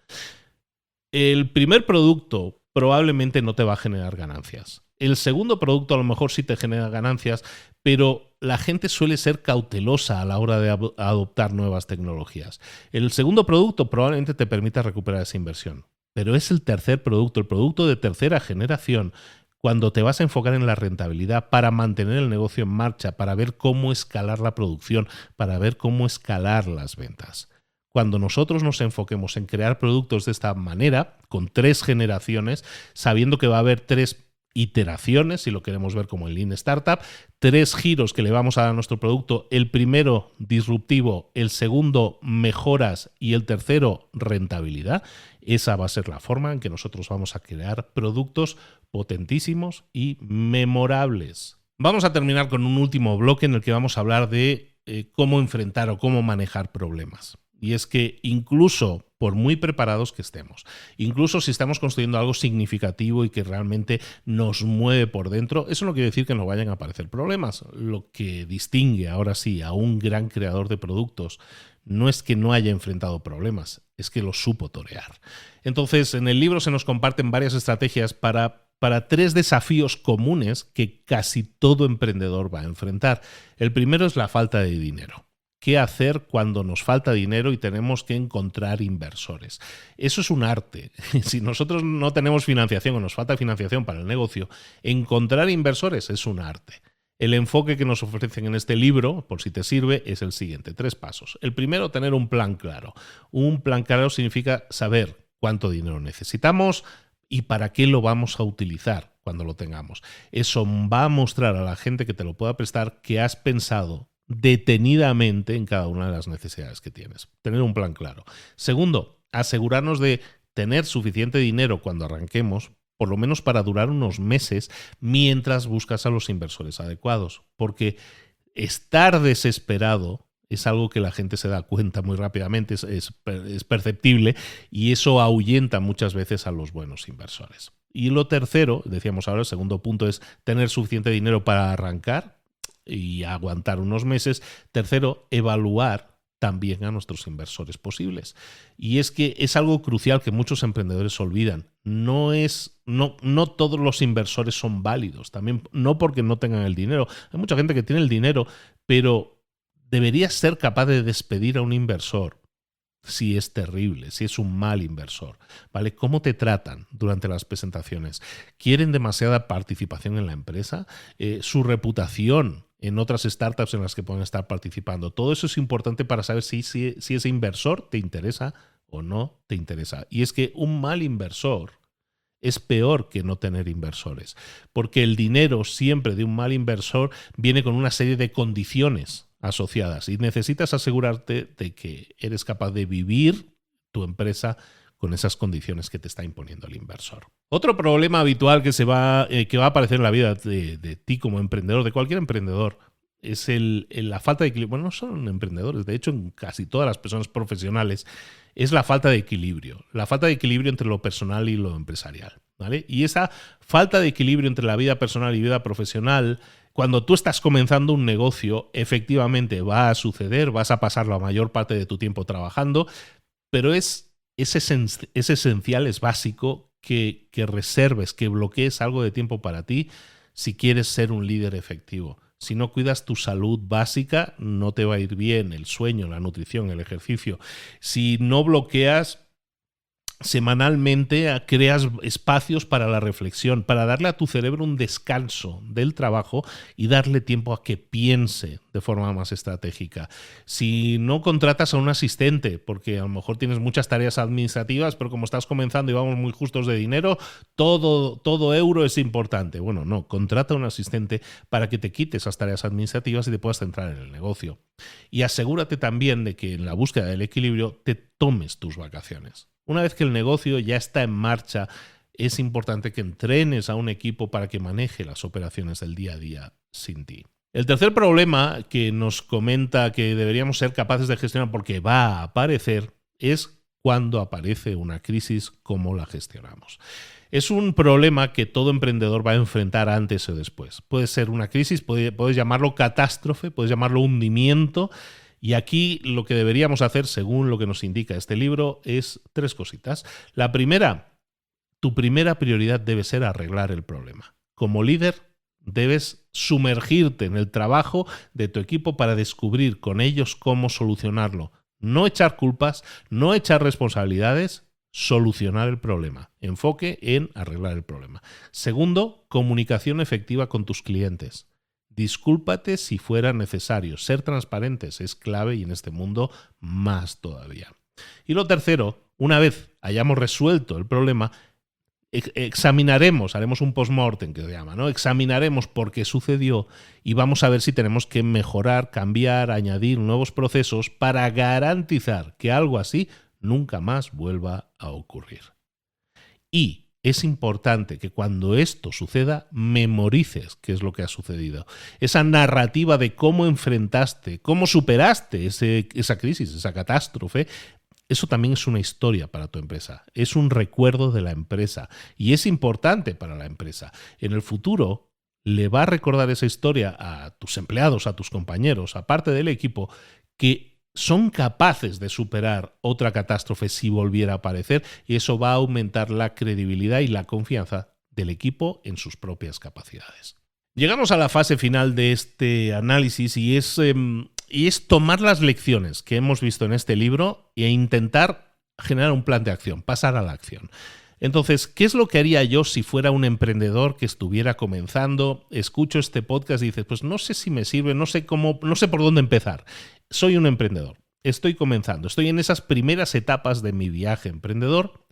El primer producto probablemente no te va a generar ganancias. El segundo producto a lo mejor sí te genera ganancias, pero la gente suele ser cautelosa a la hora de adoptar nuevas tecnologías. El segundo producto probablemente te permita recuperar esa inversión, pero es el tercer producto, el producto de tercera generación, cuando te vas a enfocar en la rentabilidad para mantener el negocio en marcha, para ver cómo escalar la producción, para ver cómo escalar las ventas. Cuando nosotros nos enfoquemos en crear productos de esta manera, con 3 generaciones, sabiendo que va a haber 3 iteraciones, si lo queremos ver como el Lean Startup, 3 giros que le vamos a dar a nuestro producto: el primero disruptivo, el segundo mejoras y el tercero rentabilidad. Esa va a ser la forma en que nosotros vamos a crear productos potentísimos y memorables. Vamos a terminar con un último bloque en el que vamos a hablar de cómo enfrentar o cómo manejar problemas. Y es que incluso por muy preparados que estemos. Incluso si estamos construyendo algo significativo y que realmente nos mueve por dentro, eso no quiere decir que no vayan a aparecer problemas. Lo que distingue ahora sí a un gran creador de productos no es que no haya enfrentado problemas, es que los supo torear. Entonces, en el libro se nos comparten varias estrategias para 3 desafíos comunes que casi todo emprendedor va a enfrentar. El primero es la falta de dinero. ¿Qué hacer cuando nos falta dinero y tenemos que encontrar inversores? Eso es un arte. Si nosotros no tenemos financiación o nos falta financiación para el negocio, encontrar inversores es un arte. El enfoque que nos ofrecen en este libro, por si te sirve, es el siguiente: 3 pasos. El primero, tener un plan claro. Un plan claro significa saber cuánto dinero necesitamos y para qué lo vamos a utilizar cuando lo tengamos. Eso va a mostrar a la gente que te lo pueda prestar que has pensado detenidamente en cada una de las necesidades que tienes. Tener un plan claro. Segundo, asegurarnos de tener suficiente dinero cuando arranquemos, por lo menos para durar unos meses mientras buscas a los inversores adecuados. Porque estar desesperado es algo que la gente se da cuenta muy rápidamente, es perceptible, y eso ahuyenta muchas veces a los buenos inversores. Y lo tercero, decíamos ahora, el segundo punto es tener suficiente dinero para arrancar y aguantar unos meses. Tercero, evaluar también a nuestros inversores posibles. Y es que es algo crucial que muchos emprendedores olvidan. No todos los inversores son válidos, también no porque no tengan el dinero. Hay mucha gente que tiene el dinero, pero deberías ser capaz de despedir a un inversor si es terrible, si es un mal inversor, ¿vale? ¿Cómo te tratan durante las presentaciones? ¿Quieren demasiada participación en la empresa? ¿Su reputación en otras startups en las que pueden estar participando? Todo eso es importante para saber si ese inversor te interesa o no te interesa. Y es que un mal inversor es peor que no tener inversores, porque el dinero siempre de un mal inversor viene con una serie de condiciones asociadas y necesitas asegurarte de que eres capaz de vivir tu empresa con esas condiciones que te está imponiendo el inversor. Otro problema habitual que va a aparecer en la vida de ti como emprendedor, de cualquier emprendedor, es la falta de equilibrio. Bueno, no son emprendedores, de hecho en casi todas las personas profesionales es la falta de equilibrio. La falta de equilibrio entre lo personal y lo empresarial, ¿vale? Y esa falta de equilibrio entre la vida personal y vida profesional, cuando tú estás comenzando un negocio, efectivamente va a suceder, vas a pasar la mayor parte de tu tiempo trabajando, pero es esencial, es básico que reserves, que bloquees algo de tiempo para ti si quieres ser un líder efectivo. Si no cuidas tu salud básica, no te va a ir bien el sueño, la nutrición, el ejercicio. Si no bloqueas semanalmente, creas espacios para la reflexión, para darle a tu cerebro un descanso del trabajo y darle tiempo a que piense de forma más estratégica. Si no contratas a un asistente, porque a lo mejor tienes muchas tareas administrativas, pero como estás comenzando y vamos muy justos de dinero, todo euro es importante. Bueno, no, contrata a un asistente para que te quite esas tareas administrativas y te puedas centrar en el negocio. Y asegúrate también de que en la búsqueda del equilibrio te tomes tus vacaciones. Una vez que el negocio ya está en marcha, es importante que entrenes a un equipo para que maneje las operaciones del día a día sin ti. El tercer problema que nos comenta que deberíamos ser capaces de gestionar porque va a aparecer es cuando aparece una crisis, cómo la gestionamos. Es un problema que todo emprendedor va a enfrentar antes o después. Puede ser una crisis, puedes llamarlo catástrofe, puedes llamarlo hundimiento. Y aquí lo que deberíamos hacer, según lo que nos indica este libro, es 3 cositas. La primera, tu primera prioridad debe ser arreglar el problema. Como líder, debes sumergirte en el trabajo de tu equipo para descubrir con ellos cómo solucionarlo. No echar culpas, no echar responsabilidades, solucionar el problema. Enfoque en arreglar el problema. Segundo, comunicación efectiva con tus clientes. Discúlpate si fuera necesario. Ser transparentes es clave y en este mundo más todavía. Y lo tercero, una vez hayamos resuelto el problema, haremos un post-mortem que se llama, ¿no? Examinaremos por qué sucedió y vamos a ver si tenemos que mejorar, cambiar, añadir nuevos procesos para garantizar que algo así nunca más vuelva a ocurrir. Y es importante que cuando esto suceda, memorices qué es lo que ha sucedido. Esa narrativa de cómo enfrentaste, cómo superaste esa crisis, esa catástrofe, eso también es una historia para tu empresa, es un recuerdo de la empresa y es importante para la empresa. En el futuro le va a recordar esa historia a tus empleados, a tus compañeros, aparte del equipo, que son capaces de superar otra catástrofe si volviera a aparecer, y eso va a aumentar la credibilidad y la confianza del equipo en sus propias capacidades. Llegamos a la fase final de este análisis y es tomar las lecciones que hemos visto en este libro e intentar generar un plan de acción, pasar a la acción. Entonces, ¿qué es lo que haría yo si fuera un emprendedor que estuviera comenzando? Escucho este podcast y dices, pues no sé si me sirve, no sé por dónde empezar. Soy un emprendedor, estoy comenzando, estoy en esas primeras etapas de mi viaje emprendedor.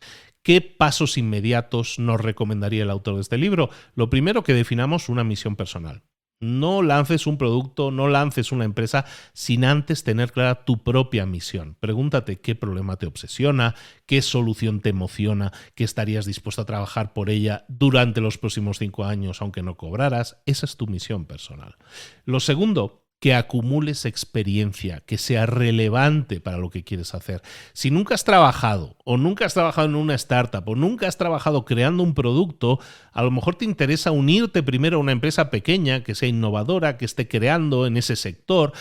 ¿Qué pasos inmediatos nos recomendaría el autor de este libro? Lo primero, que definamos una misión personal. No lances un producto, no lances una empresa sin antes tener clara tu propia misión. Pregúntate qué problema te obsesiona, qué solución te emociona, qué estarías dispuesto a trabajar por ella durante los próximos 5 años, aunque no cobraras. Esa es tu misión personal. Lo segundo, que acumules experiencia, que sea relevante para lo que quieres hacer. Si nunca has trabajado o nunca has trabajado en una startup o nunca has trabajado creando un producto, a lo mejor te interesa unirte primero a una empresa pequeña que sea innovadora, que esté creando en ese sector.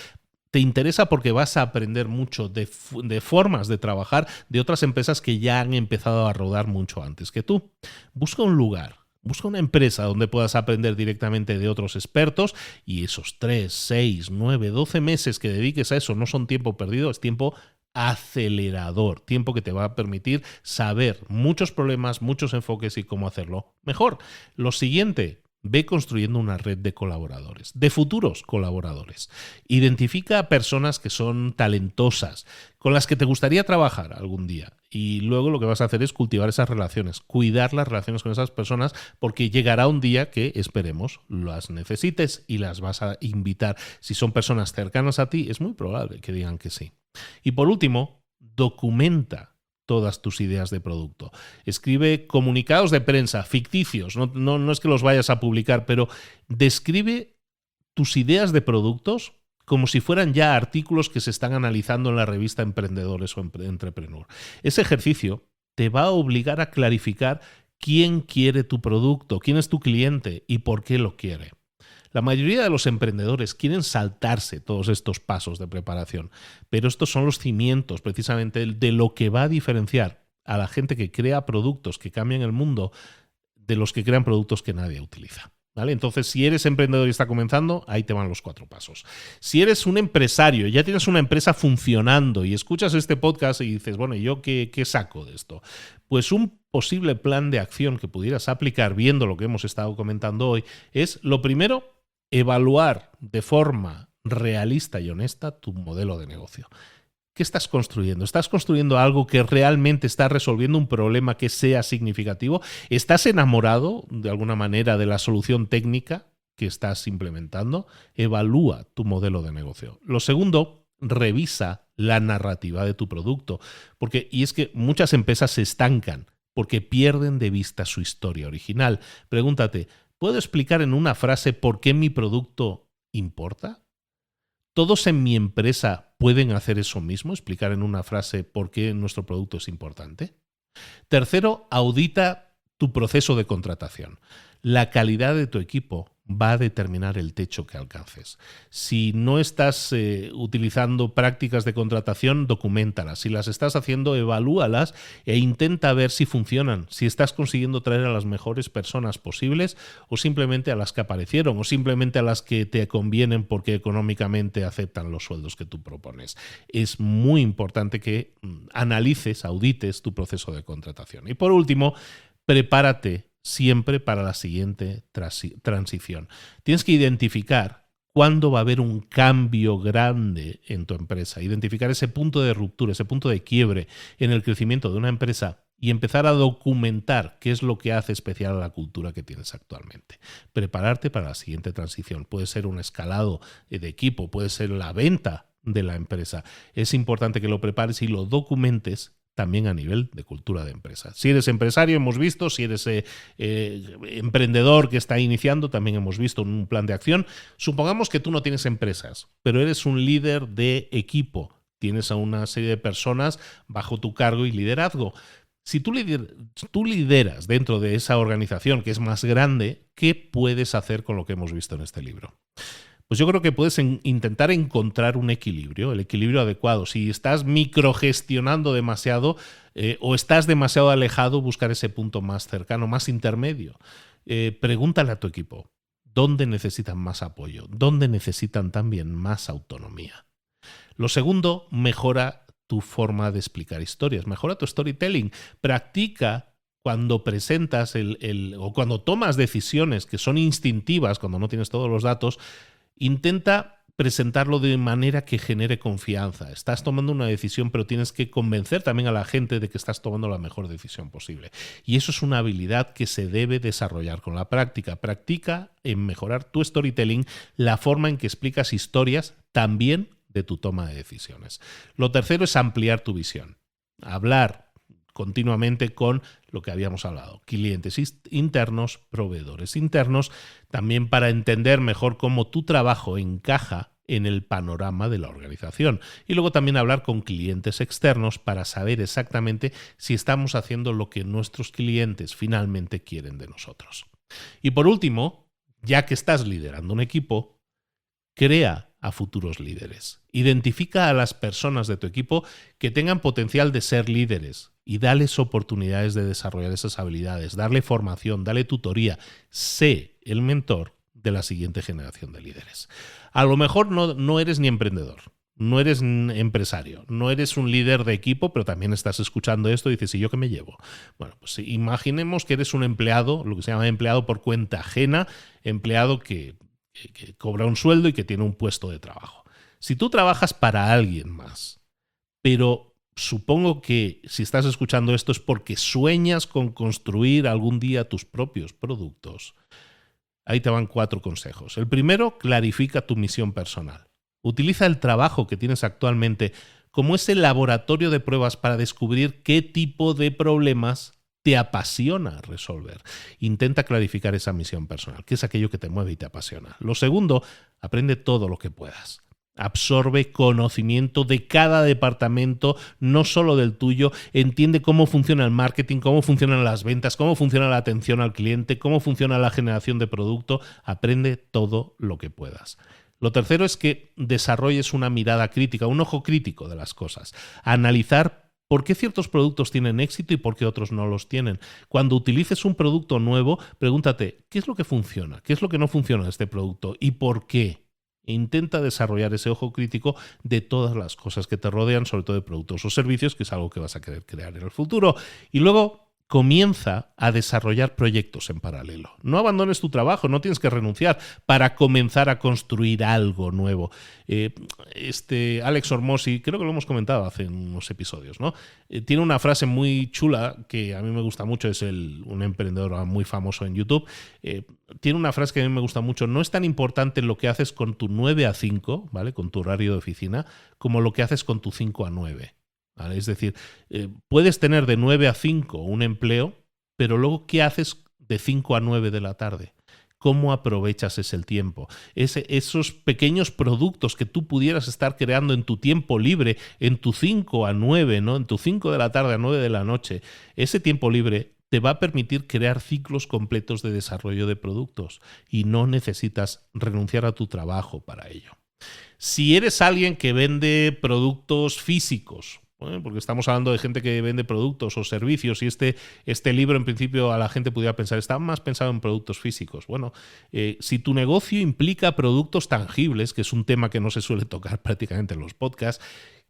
Te interesa porque vas a aprender mucho de formas de trabajar de otras empresas que ya han empezado a rodar mucho antes que tú. Busca un lugar. Busca una empresa donde puedas aprender directamente de otros expertos y esos 3, 6, 9, 12 meses que dediques a eso no son tiempo perdido, es tiempo acelerador, tiempo que te va a permitir saber muchos problemas, muchos enfoques y cómo hacerlo mejor. Lo siguiente, ve construyendo una red de colaboradores, de futuros colaboradores. Identifica a personas que son talentosas, con las que te gustaría trabajar algún día. Y luego lo que vas a hacer es cultivar esas relaciones, cuidar las relaciones con esas personas, porque llegará un día que, esperemos, las necesites y las vas a invitar. Si son personas cercanas a ti, es muy probable que digan que sí. Y por último, documenta todas tus ideas de producto. Escribe comunicados de prensa ficticios, no es que los vayas a publicar, pero describe tus ideas de productos como si fueran ya artículos que se están analizando en la revista Emprendedores o Entrepreneur. Ese ejercicio te va a obligar a clarificar quién quiere tu producto, quién es tu cliente y por qué lo quiere. La mayoría de los emprendedores quieren saltarse todos estos pasos de preparación, pero estos son los cimientos precisamente de lo que va a diferenciar a la gente que crea productos que cambian el mundo de los que crean productos que nadie utiliza. ¿Vale? Entonces, si eres emprendedor y está comenzando, ahí te van los 4 pasos. Si eres un empresario, ya tienes una empresa funcionando y escuchas este podcast y dices, bueno, ¿yo qué saco de esto? Pues un posible plan de acción que pudieras aplicar viendo lo que hemos estado comentando hoy es, lo primero, evaluar de forma realista y honesta tu modelo de negocio. ¿Qué estás construyendo? ¿Estás construyendo algo que realmente está resolviendo un problema que sea significativo? ¿Estás enamorado de alguna manera de la solución técnica que estás implementando? Evalúa tu modelo de negocio. Lo segundo, revisa la narrativa de tu producto. Y es que muchas empresas se estancan porque pierden de vista su historia original. Pregúntate, ¿puedo explicar en una frase por qué mi producto importa? ¿Todos en mi empresa pueden hacer eso mismo? Explicar en una frase por qué nuestro producto es importante. Tercero, audita tu proceso de contratación. La calidad de tu equipo va a determinar el techo que alcances. Si no estás utilizando prácticas de contratación, documéntalas. Si las estás haciendo, evalúalas e intenta ver si funcionan, si estás consiguiendo traer a las mejores personas posibles o simplemente a las que aparecieron o simplemente a las que te convienen porque económicamente aceptan los sueldos que tú propones. Es muy importante que analices, audites tu proceso de contratación. Y por último, prepárate siempre para la siguiente transición. Tienes que identificar cuándo va a haber un cambio grande en tu empresa, identificar ese punto de ruptura, ese punto de quiebre en el crecimiento de una empresa y empezar a documentar qué es lo que hace especial a la cultura que tienes actualmente. Prepararte para la siguiente transición. Puede ser un escalado de equipo, puede ser la venta de la empresa. Es importante que lo prepares y lo documentes también a nivel de cultura de empresa. Si eres empresario, hemos visto, si eres emprendedor que está iniciando, también hemos visto un plan de acción. Supongamos que tú no tienes empresas, pero eres un líder de equipo. tienes a una serie de personas bajo tu cargo y liderazgo. Si tú lideras dentro de esa organización que es más grande, ¿qué puedes hacer con lo que hemos visto en este libro? Pues yo creo que puedes intentar encontrar un equilibrio, el equilibrio adecuado. Si estás microgestionando demasiado o estás demasiado alejado, buscar ese punto más cercano, más intermedio. Pregúntale a tu equipo, ¿dónde necesitan más apoyo? ¿Dónde necesitan también más autonomía? Lo segundo, mejora tu forma de explicar historias, mejora tu storytelling, practica cuando presentas o cuando tomas decisiones que son instintivas, cuando no tienes todos los datos, intenta presentarlo de manera que genere confianza. Estás tomando una decisión, pero tienes que convencer también a la gente de que estás tomando la mejor decisión posible. Y eso es una habilidad que se debe desarrollar con la práctica. Practica en mejorar tu storytelling, la forma en que explicas historias, también de tu toma de decisiones. Lo tercero es ampliar tu visión. Hablar continuamente con lo que habíamos hablado, clientes internos, proveedores internos, también para entender mejor cómo tu trabajo encaja en el panorama de la organización. Y luego también hablar con clientes externos para saber exactamente si estamos haciendo lo que nuestros clientes finalmente quieren de nosotros. Y por último, ya que estás liderando un equipo, crea a futuros líderes. Identifica a las personas de tu equipo que tengan potencial de ser líderes y dales oportunidades de desarrollar esas habilidades, darle formación, dale tutoría. Sé el mentor de la siguiente generación de líderes. A lo mejor no eres ni emprendedor, no eres empresario, no eres un líder de equipo, pero también estás escuchando esto y dices, ¿y yo qué me llevo? Bueno, pues imaginemos que eres un empleado, lo que se llama empleado por cuenta ajena, empleado que cobra un sueldo y que tiene un puesto de trabajo. Si tú trabajas para alguien más, pero supongo que si estás escuchando esto es porque sueñas con construir algún día tus propios productos, ahí te van 4 consejos. El primero, clarifica tu misión personal. Utiliza el trabajo que tienes actualmente como ese laboratorio de pruebas para descubrir qué tipo de problemas te apasiona resolver. Intenta clarificar esa misión personal, que es aquello que te mueve y te apasiona. Lo segundo, aprende todo lo que puedas. Absorbe conocimiento de cada departamento, no solo del tuyo. Entiende cómo funciona el marketing, cómo funcionan las ventas, cómo funciona la atención al cliente, cómo funciona la generación de producto. Aprende todo lo que puedas. Lo tercero es que desarrolles una mirada crítica, un ojo crítico de las cosas. Analizar ¿por qué ciertos productos tienen éxito y por qué otros no los tienen? Cuando utilices un producto nuevo, pregúntate, ¿qué es lo que funciona? ¿Qué es lo que no funciona de este producto? ¿Y por qué? Intenta desarrollar ese ojo crítico de todas las cosas que te rodean, sobre todo de productos o servicios, que es algo que vas a querer crear en el futuro. Y luego comienza a desarrollar proyectos en paralelo. No abandones tu trabajo, no tienes que renunciar para comenzar a construir algo nuevo. Alex Hormozi, creo que lo hemos comentado hace unos episodios, ¿no? Tiene una frase muy chula que a mí me gusta mucho, es un emprendedor muy famoso en YouTube. Tiene una frase que a mí me gusta mucho: no es tan importante lo que haces con tu 9 a 5, ¿vale? Con tu horario de oficina, como lo que haces con tu 5 a 9. ¿Vale? Es decir, puedes tener de 9 a 5 un empleo, pero luego, ¿qué haces de 5 a 9 de la tarde? ¿Cómo aprovechas ese tiempo? Esos pequeños productos que tú pudieras estar creando en tu tiempo libre, en tu 5 a 9, ¿no? En tu 5 de la tarde a 9 de la noche, ese tiempo libre te va a permitir crear ciclos completos de desarrollo de productos y no necesitas renunciar a tu trabajo para ello. Si eres alguien que vende productos físicos, porque estamos hablando de gente que vende productos o servicios y este libro en principio a la gente pudiera pensar, está más pensado en productos físicos. Bueno, si tu negocio implica productos tangibles, que es un tema que no se suele tocar prácticamente en los podcasts,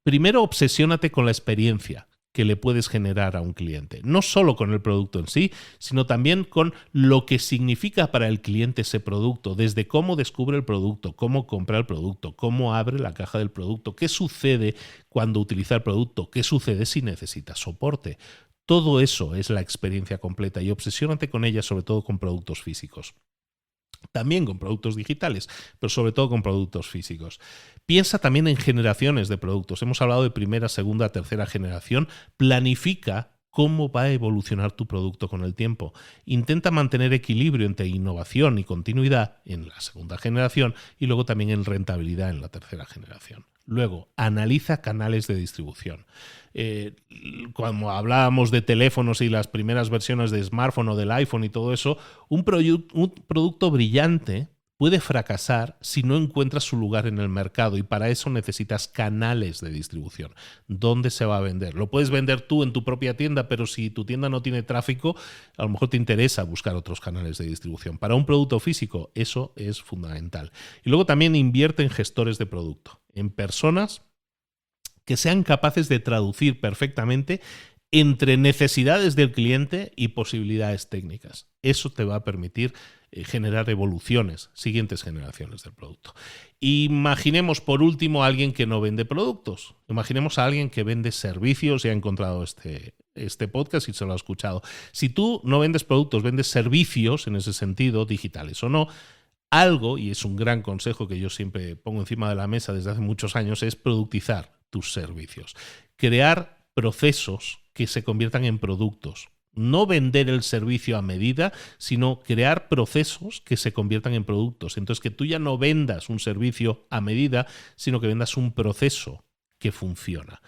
primero obsesiónate con la experiencia que le puedes generar a un cliente. No solo con el producto en sí, sino también con lo que significa para el cliente ese producto, desde cómo descubre el producto, cómo compra el producto, cómo abre la caja del producto, qué sucede cuando utiliza el producto, qué sucede si necesita soporte. Todo eso es la experiencia completa y obsesiónate con ella, sobre todo con productos físicos. También con productos digitales, pero sobre todo con productos físicos. Piensa también en generaciones de productos. Hemos hablado de primera, segunda, tercera generación. Planifica cómo va a evolucionar tu producto con el tiempo. Intenta mantener equilibrio entre innovación y continuidad en la segunda generación y luego también en rentabilidad en la tercera generación. Luego, analiza canales de distribución. Cuando hablábamos de teléfonos y las primeras versiones de smartphone o del iPhone y todo eso, un producto brillante puede fracasar si no encuentra su lugar en el mercado, y para eso necesitas canales de distribución. ¿Dónde se va a vender? Lo puedes vender tú en tu propia tienda, pero si tu tienda no tiene tráfico, a lo mejor te interesa buscar otros canales de distribución. Para un producto físico eso es fundamental. Y luego también invierte en gestores de producto, en personas que sean capaces de traducir perfectamente entre necesidades del cliente y posibilidades técnicas. Eso te va a permitir generar evoluciones, siguientes generaciones del producto. Imaginemos por último a alguien que no vende productos. Imaginemos a alguien que vende servicios y ha encontrado este podcast y se lo ha escuchado. Si tú no vendes productos, vendes servicios en ese sentido, digitales o no, algo, y es un gran consejo que yo siempre pongo encima de la mesa desde hace muchos años, es productizar tus servicios. Crear procesos que se conviertan en productos. No vender el servicio a medida, sino crear procesos que se conviertan en productos. Entonces, que tú ya no vendas un servicio a medida, sino que vendas un proceso que funciona.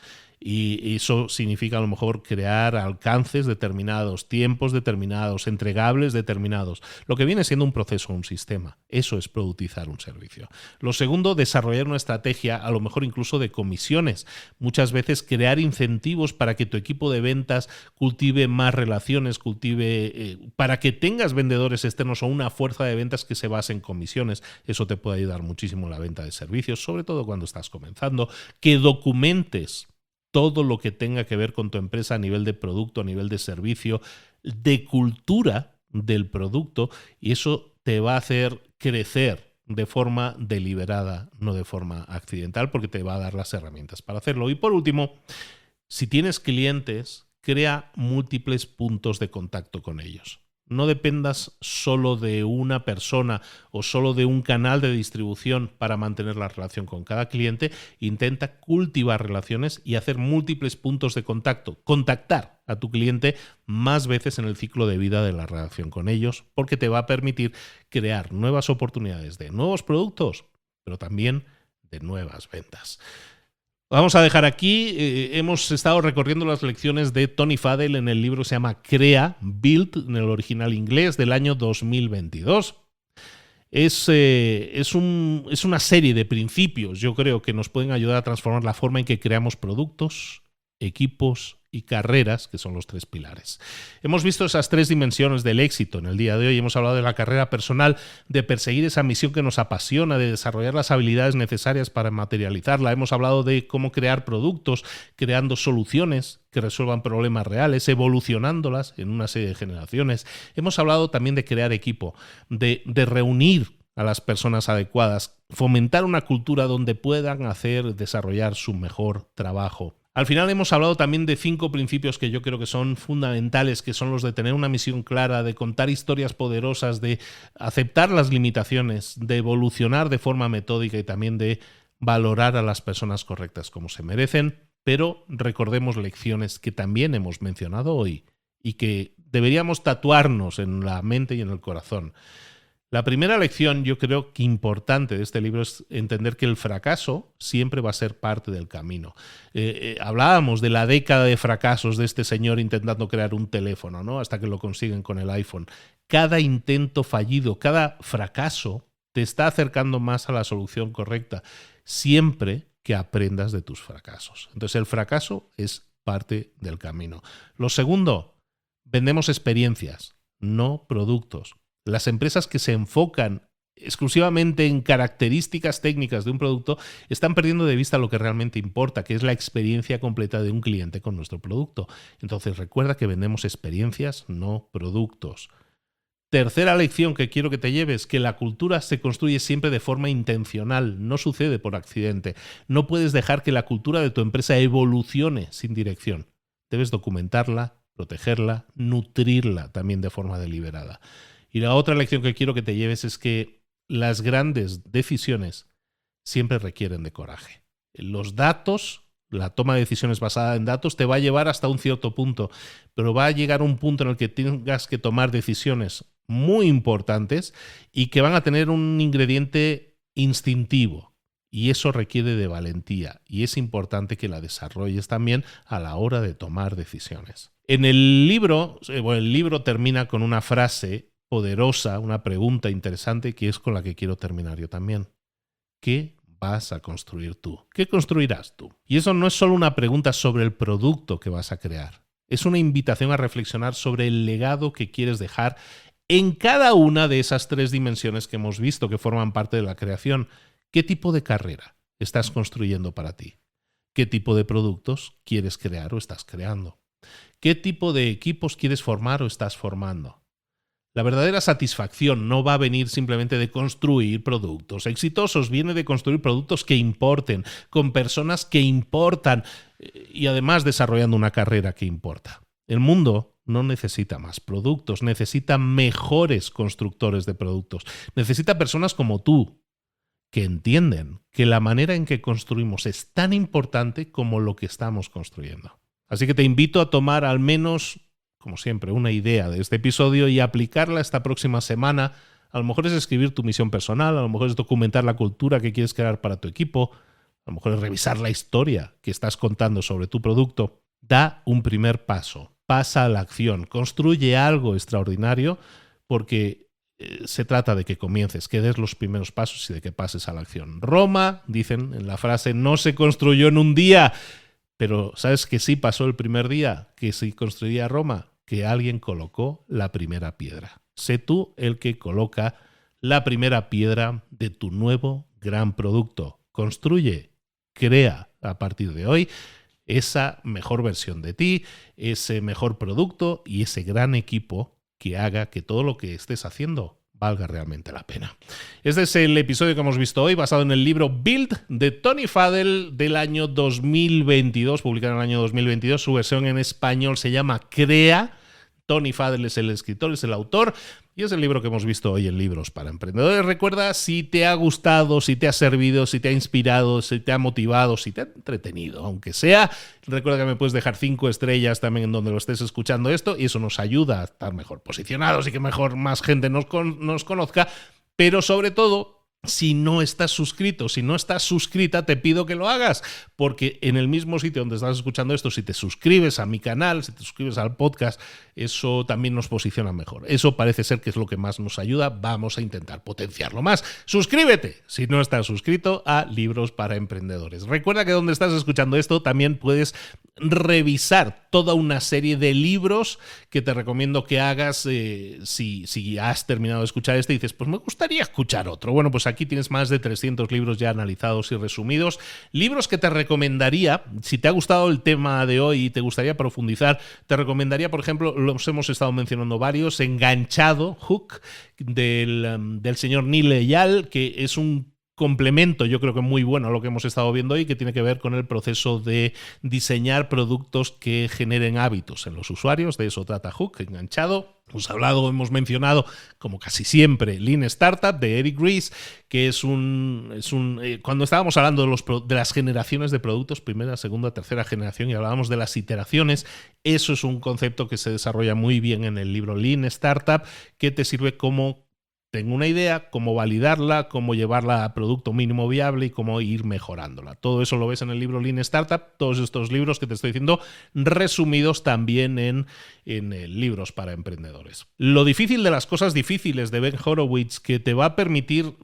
Y eso significa a lo mejor crear alcances determinados, tiempos determinados, entregables determinados. Lo que viene siendo un proceso, un sistema. Eso es productizar un servicio. Lo segundo, desarrollar una estrategia, a lo mejor incluso de comisiones. Muchas veces crear incentivos para que tu equipo de ventas cultive más relaciones, para que tengas vendedores externos o una fuerza de ventas que se base en comisiones. Eso te puede ayudar muchísimo en la venta de servicios, sobre todo cuando estás comenzando. Que documentes todo lo que tenga que ver con tu empresa a nivel de producto, a nivel de servicio, de cultura del producto, y eso te va a hacer crecer de forma deliberada, no de forma accidental, porque te va a dar las herramientas para hacerlo. Y por último, si tienes clientes, crea múltiples puntos de contacto con ellos. No dependas solo de una persona o solo de un canal de distribución para mantener la relación con cada cliente. Intenta cultivar relaciones y hacer múltiples puntos de contacto. Contactar a tu cliente más veces en el ciclo de vida de la relación con ellos, porque te va a permitir crear nuevas oportunidades de nuevos productos, pero también de nuevas ventas. Vamos a dejar aquí. Hemos estado recorriendo las lecciones de Tony Fadell en el libro que se llama Crea, Build, en el original inglés, del año 2022. Es una serie de principios, yo creo, que nos pueden ayudar a transformar la forma en que creamos productos, equipos y carreras, que son los 3 pilares. Hemos visto esas 3 dimensiones del éxito en el día de hoy. Hemos hablado de la carrera personal, de perseguir esa misión que nos apasiona, de desarrollar las habilidades necesarias para materializarla. Hemos hablado de cómo crear productos, creando soluciones que resuelvan problemas reales, evolucionándolas en una serie de generaciones. Hemos hablado también de crear equipo, de reunir a las personas adecuadas, fomentar una cultura donde puedan desarrollar su mejor trabajo. Al final hemos hablado también de 5 principios que yo creo que son fundamentales, que son los de tener una misión clara, de contar historias poderosas, de aceptar las limitaciones, de evolucionar de forma metódica y también de valorar a las personas correctas como se merecen. Pero recordemos lecciones que también hemos mencionado hoy y que deberíamos tatuarnos en la mente y en el corazón. La primera lección, yo creo que importante de este libro, es entender que el fracaso siempre va a ser parte del camino. Hablábamos de la década de fracasos de este señor intentando crear un teléfono, ¿no? Hasta que lo consiguen con el iPhone. Cada intento fallido, cada fracaso te está acercando más a la solución correcta, siempre que aprendas de tus fracasos. Entonces el fracaso es parte del camino. Lo segundo, vendemos experiencias, no productos. Las empresas que se enfocan exclusivamente en características técnicas de un producto están perdiendo de vista lo que realmente importa, que es la experiencia completa de un cliente con nuestro producto. Entonces recuerda que vendemos experiencias, no productos. Tercera lección que quiero que te lleves, que la cultura se construye siempre de forma intencional, no sucede por accidente. No puedes dejar que la cultura de tu empresa evolucione sin dirección. Debes documentarla, protegerla, nutrirla también de forma deliberada. Y la otra lección que quiero que te lleves es que las grandes decisiones siempre requieren de coraje. Los datos, la toma de decisiones basada en datos, te va a llevar hasta un cierto punto, pero va a llegar un punto en el que tengas que tomar decisiones muy importantes y que van a tener un ingrediente instintivo. y eso requiere de valentía y es importante que la desarrolles también a la hora de tomar decisiones. En el libro termina con una frase poderosa, una pregunta interesante que es con la que quiero terminar yo también. ¿Qué vas a construir tú? ¿Qué construirás tú? Y eso no es solo una pregunta sobre el producto que vas a crear. Es una invitación a reflexionar sobre el legado que quieres dejar en cada una de esas 3 dimensiones que hemos visto que forman parte de la creación. ¿Qué tipo de carrera estás construyendo para ti? ¿Qué tipo de productos quieres crear o estás creando? ¿Qué tipo de equipos quieres formar o estás formando? La verdadera satisfacción no va a venir simplemente de construir productos exitosos, viene de construir productos que importen, con personas que importan y además desarrollando una carrera que importa. El mundo no necesita más productos, necesita mejores constructores de productos, necesita personas como tú que entienden que la manera en que construimos es tan importante como lo que estamos construyendo. Así que te invito a tomar al menos, como siempre, una idea de este episodio y aplicarla esta próxima semana. A lo mejor es escribir tu misión personal, a lo mejor es documentar la cultura que quieres crear para tu equipo, a lo mejor es revisar la historia que estás contando sobre tu producto. Da un primer paso, pasa a la acción, construye algo extraordinario porque se trata de que comiences, que des los primeros pasos y de que pases a la acción. Roma, dicen en la frase, no se construyó en un día, pero ¿sabes que sí pasó el primer día que se construía Roma? Que alguien colocó la primera piedra. Sé tú el que coloca la primera piedra de tu nuevo gran producto. Construye, crea a partir de hoy esa mejor versión de ti, ese mejor producto y ese gran equipo que haga que todo lo que estés haciendo valga realmente la pena. Este es el episodio que hemos visto hoy, basado en el libro Build de Tony Fadell del año 2022, publicado en el año 2022. Su versión en español se llama Crea. Tony Fadell es el escritor, es el autor, y es el libro que hemos visto hoy en Libros para Emprendedores. Recuerda, si te ha gustado, si te ha servido, si te ha inspirado, si te ha motivado, si te ha entretenido, aunque sea, recuerda que me puedes dejar 5 estrellas también en donde lo estés escuchando esto, y eso nos ayuda a estar mejor posicionados y que más gente nos conozca, pero sobre todo, si no estás suscrito, si no estás suscrita, te pido que lo hagas, porque en el mismo sitio donde estás escuchando esto, si te suscribes a mi canal, si te suscribes al podcast, eso también nos posiciona mejor. Eso parece ser que es lo que más nos ayuda. Vamos a intentar potenciarlo más. Suscríbete si no estás suscrito a Libros para Emprendedores. Recuerda que donde estás escuchando esto también puedes revisar toda una serie de libros que te recomiendo que hagas si has terminado de escuchar este y dices, pues me gustaría escuchar otro. Bueno, pues aquí tienes más de 300 libros ya analizados y resumidos. Libros que te recomendaría, si te ha gustado el tema de hoy y te gustaría profundizar, te recomendaría, por ejemplo, los hemos estado mencionando varios, Enganchado, Hook, del señor Neil Eyal, que es un complemento, yo creo que muy bueno a lo que hemos estado viendo hoy, que tiene que ver con el proceso de diseñar productos que generen hábitos en los usuarios. De eso trata Hook, Enganchado. Hemos mencionado, como casi siempre, Lean Startup de Eric Ries, que cuando estábamos hablando de las generaciones de productos, primera, segunda, tercera generación, y hablábamos de las iteraciones, eso es un concepto que se desarrolla muy bien en el libro Lean Startup, que te sirve como tengo una idea, cómo validarla, cómo llevarla a producto mínimo viable y cómo ir mejorándola. Todo eso lo ves en el libro Lean Startup, todos estos libros que te estoy diciendo resumidos también en Libros para Emprendedores. Lo difícil de las cosas difíciles de Ben Horowitz, que te va a permitir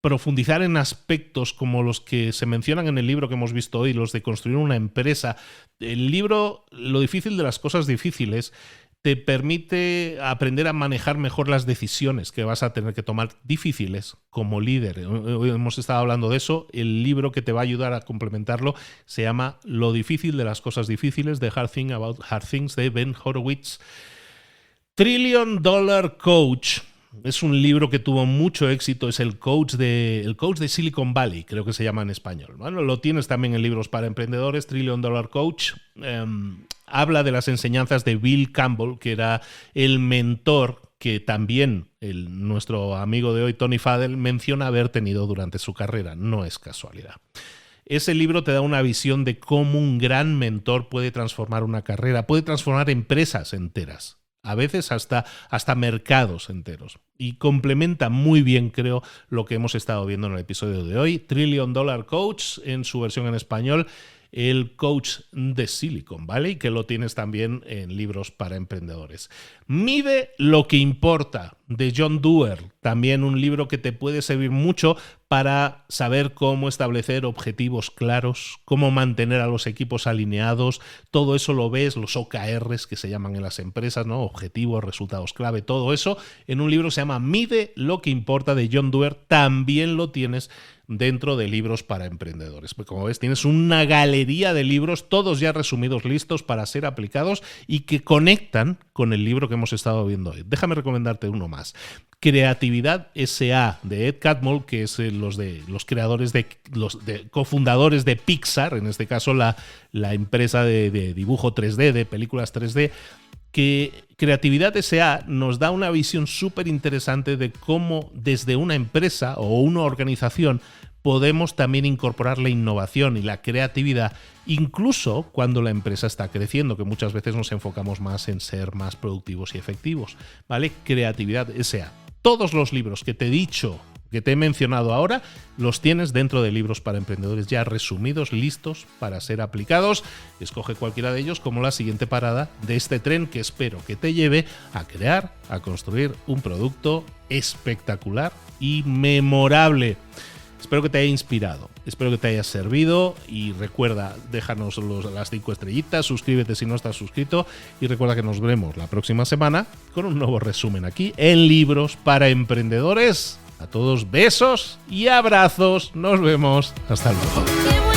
profundizar en aspectos como los que se mencionan en el libro que hemos visto hoy, los de construir una empresa. El libro, Lo difícil de las cosas difíciles, te permite aprender a manejar mejor las decisiones que vas a tener que tomar difíciles como líder. Hoy hemos estado hablando de eso. El libro que te va a ayudar a complementarlo se llama Lo difícil de las cosas difíciles, The Hard Thing About Hard Things, de Ben Horowitz. $1 Trillion Coach. Es un libro que tuvo mucho éxito, es el coach de Silicon Valley, creo que se llama en español. Bueno, lo tienes también en Libros para Emprendedores, $1 Trillion Coach. Habla de las enseñanzas de Bill Campbell, que era el mentor que también nuestro amigo de hoy, Tony Fadell, menciona haber tenido durante su carrera. No es casualidad. Ese libro te da una visión de cómo un gran mentor puede transformar una carrera, puede transformar empresas enteras a veces hasta mercados enteros. Y complementa muy bien, creo, lo que hemos estado viendo en el episodio de hoy. $1 Trillion Coach, en su versión en español, el coach de Silicon Valley, que lo tienes también en Libros para Emprendedores. Mide lo que importa, de John Doerr, también un libro que te puede servir mucho para saber cómo establecer objetivos claros, cómo mantener a los equipos alineados. Todo eso lo ves, los OKRs que se llaman en las empresas, ¿no? Objetivos, resultados clave, todo eso en un libro que se llama Mide lo que importa, de John Doerr. También lo tienes dentro de Libros para Emprendedores. Pues como ves, tienes una galería de libros, todos ya resumidos, listos para ser aplicados y que conectan con el libro que hemos estado viendo hoy. Déjame recomendarte uno más. Creatividad S.A. de Ed Catmull, que es los cofundadores de Pixar, en este caso la empresa de dibujo 3D, de películas 3D, que Creatividad S.A. nos da una visión súper interesante de cómo desde una empresa o una organización podemos también incorporar la innovación y la creatividad, incluso cuando la empresa está creciendo, que muchas veces nos enfocamos más en ser más productivos y efectivos, ¿vale? Creatividad S.A. Todos los libros que te he dicho, que te he mencionado ahora, los tienes dentro de Libros para Emprendedores, ya resumidos, listos para ser aplicados. Escoge cualquiera de ellos como la siguiente parada de este tren que espero que te lleve a crear, a construir un producto espectacular y memorable. Espero que te haya inspirado, espero que te haya servido y recuerda, déjanos las 5 estrellitas, suscríbete si no estás suscrito y recuerda que nos veremos la próxima semana con un nuevo resumen aquí en Libros para Emprendedores. A todos besos y abrazos, nos vemos, hasta luego.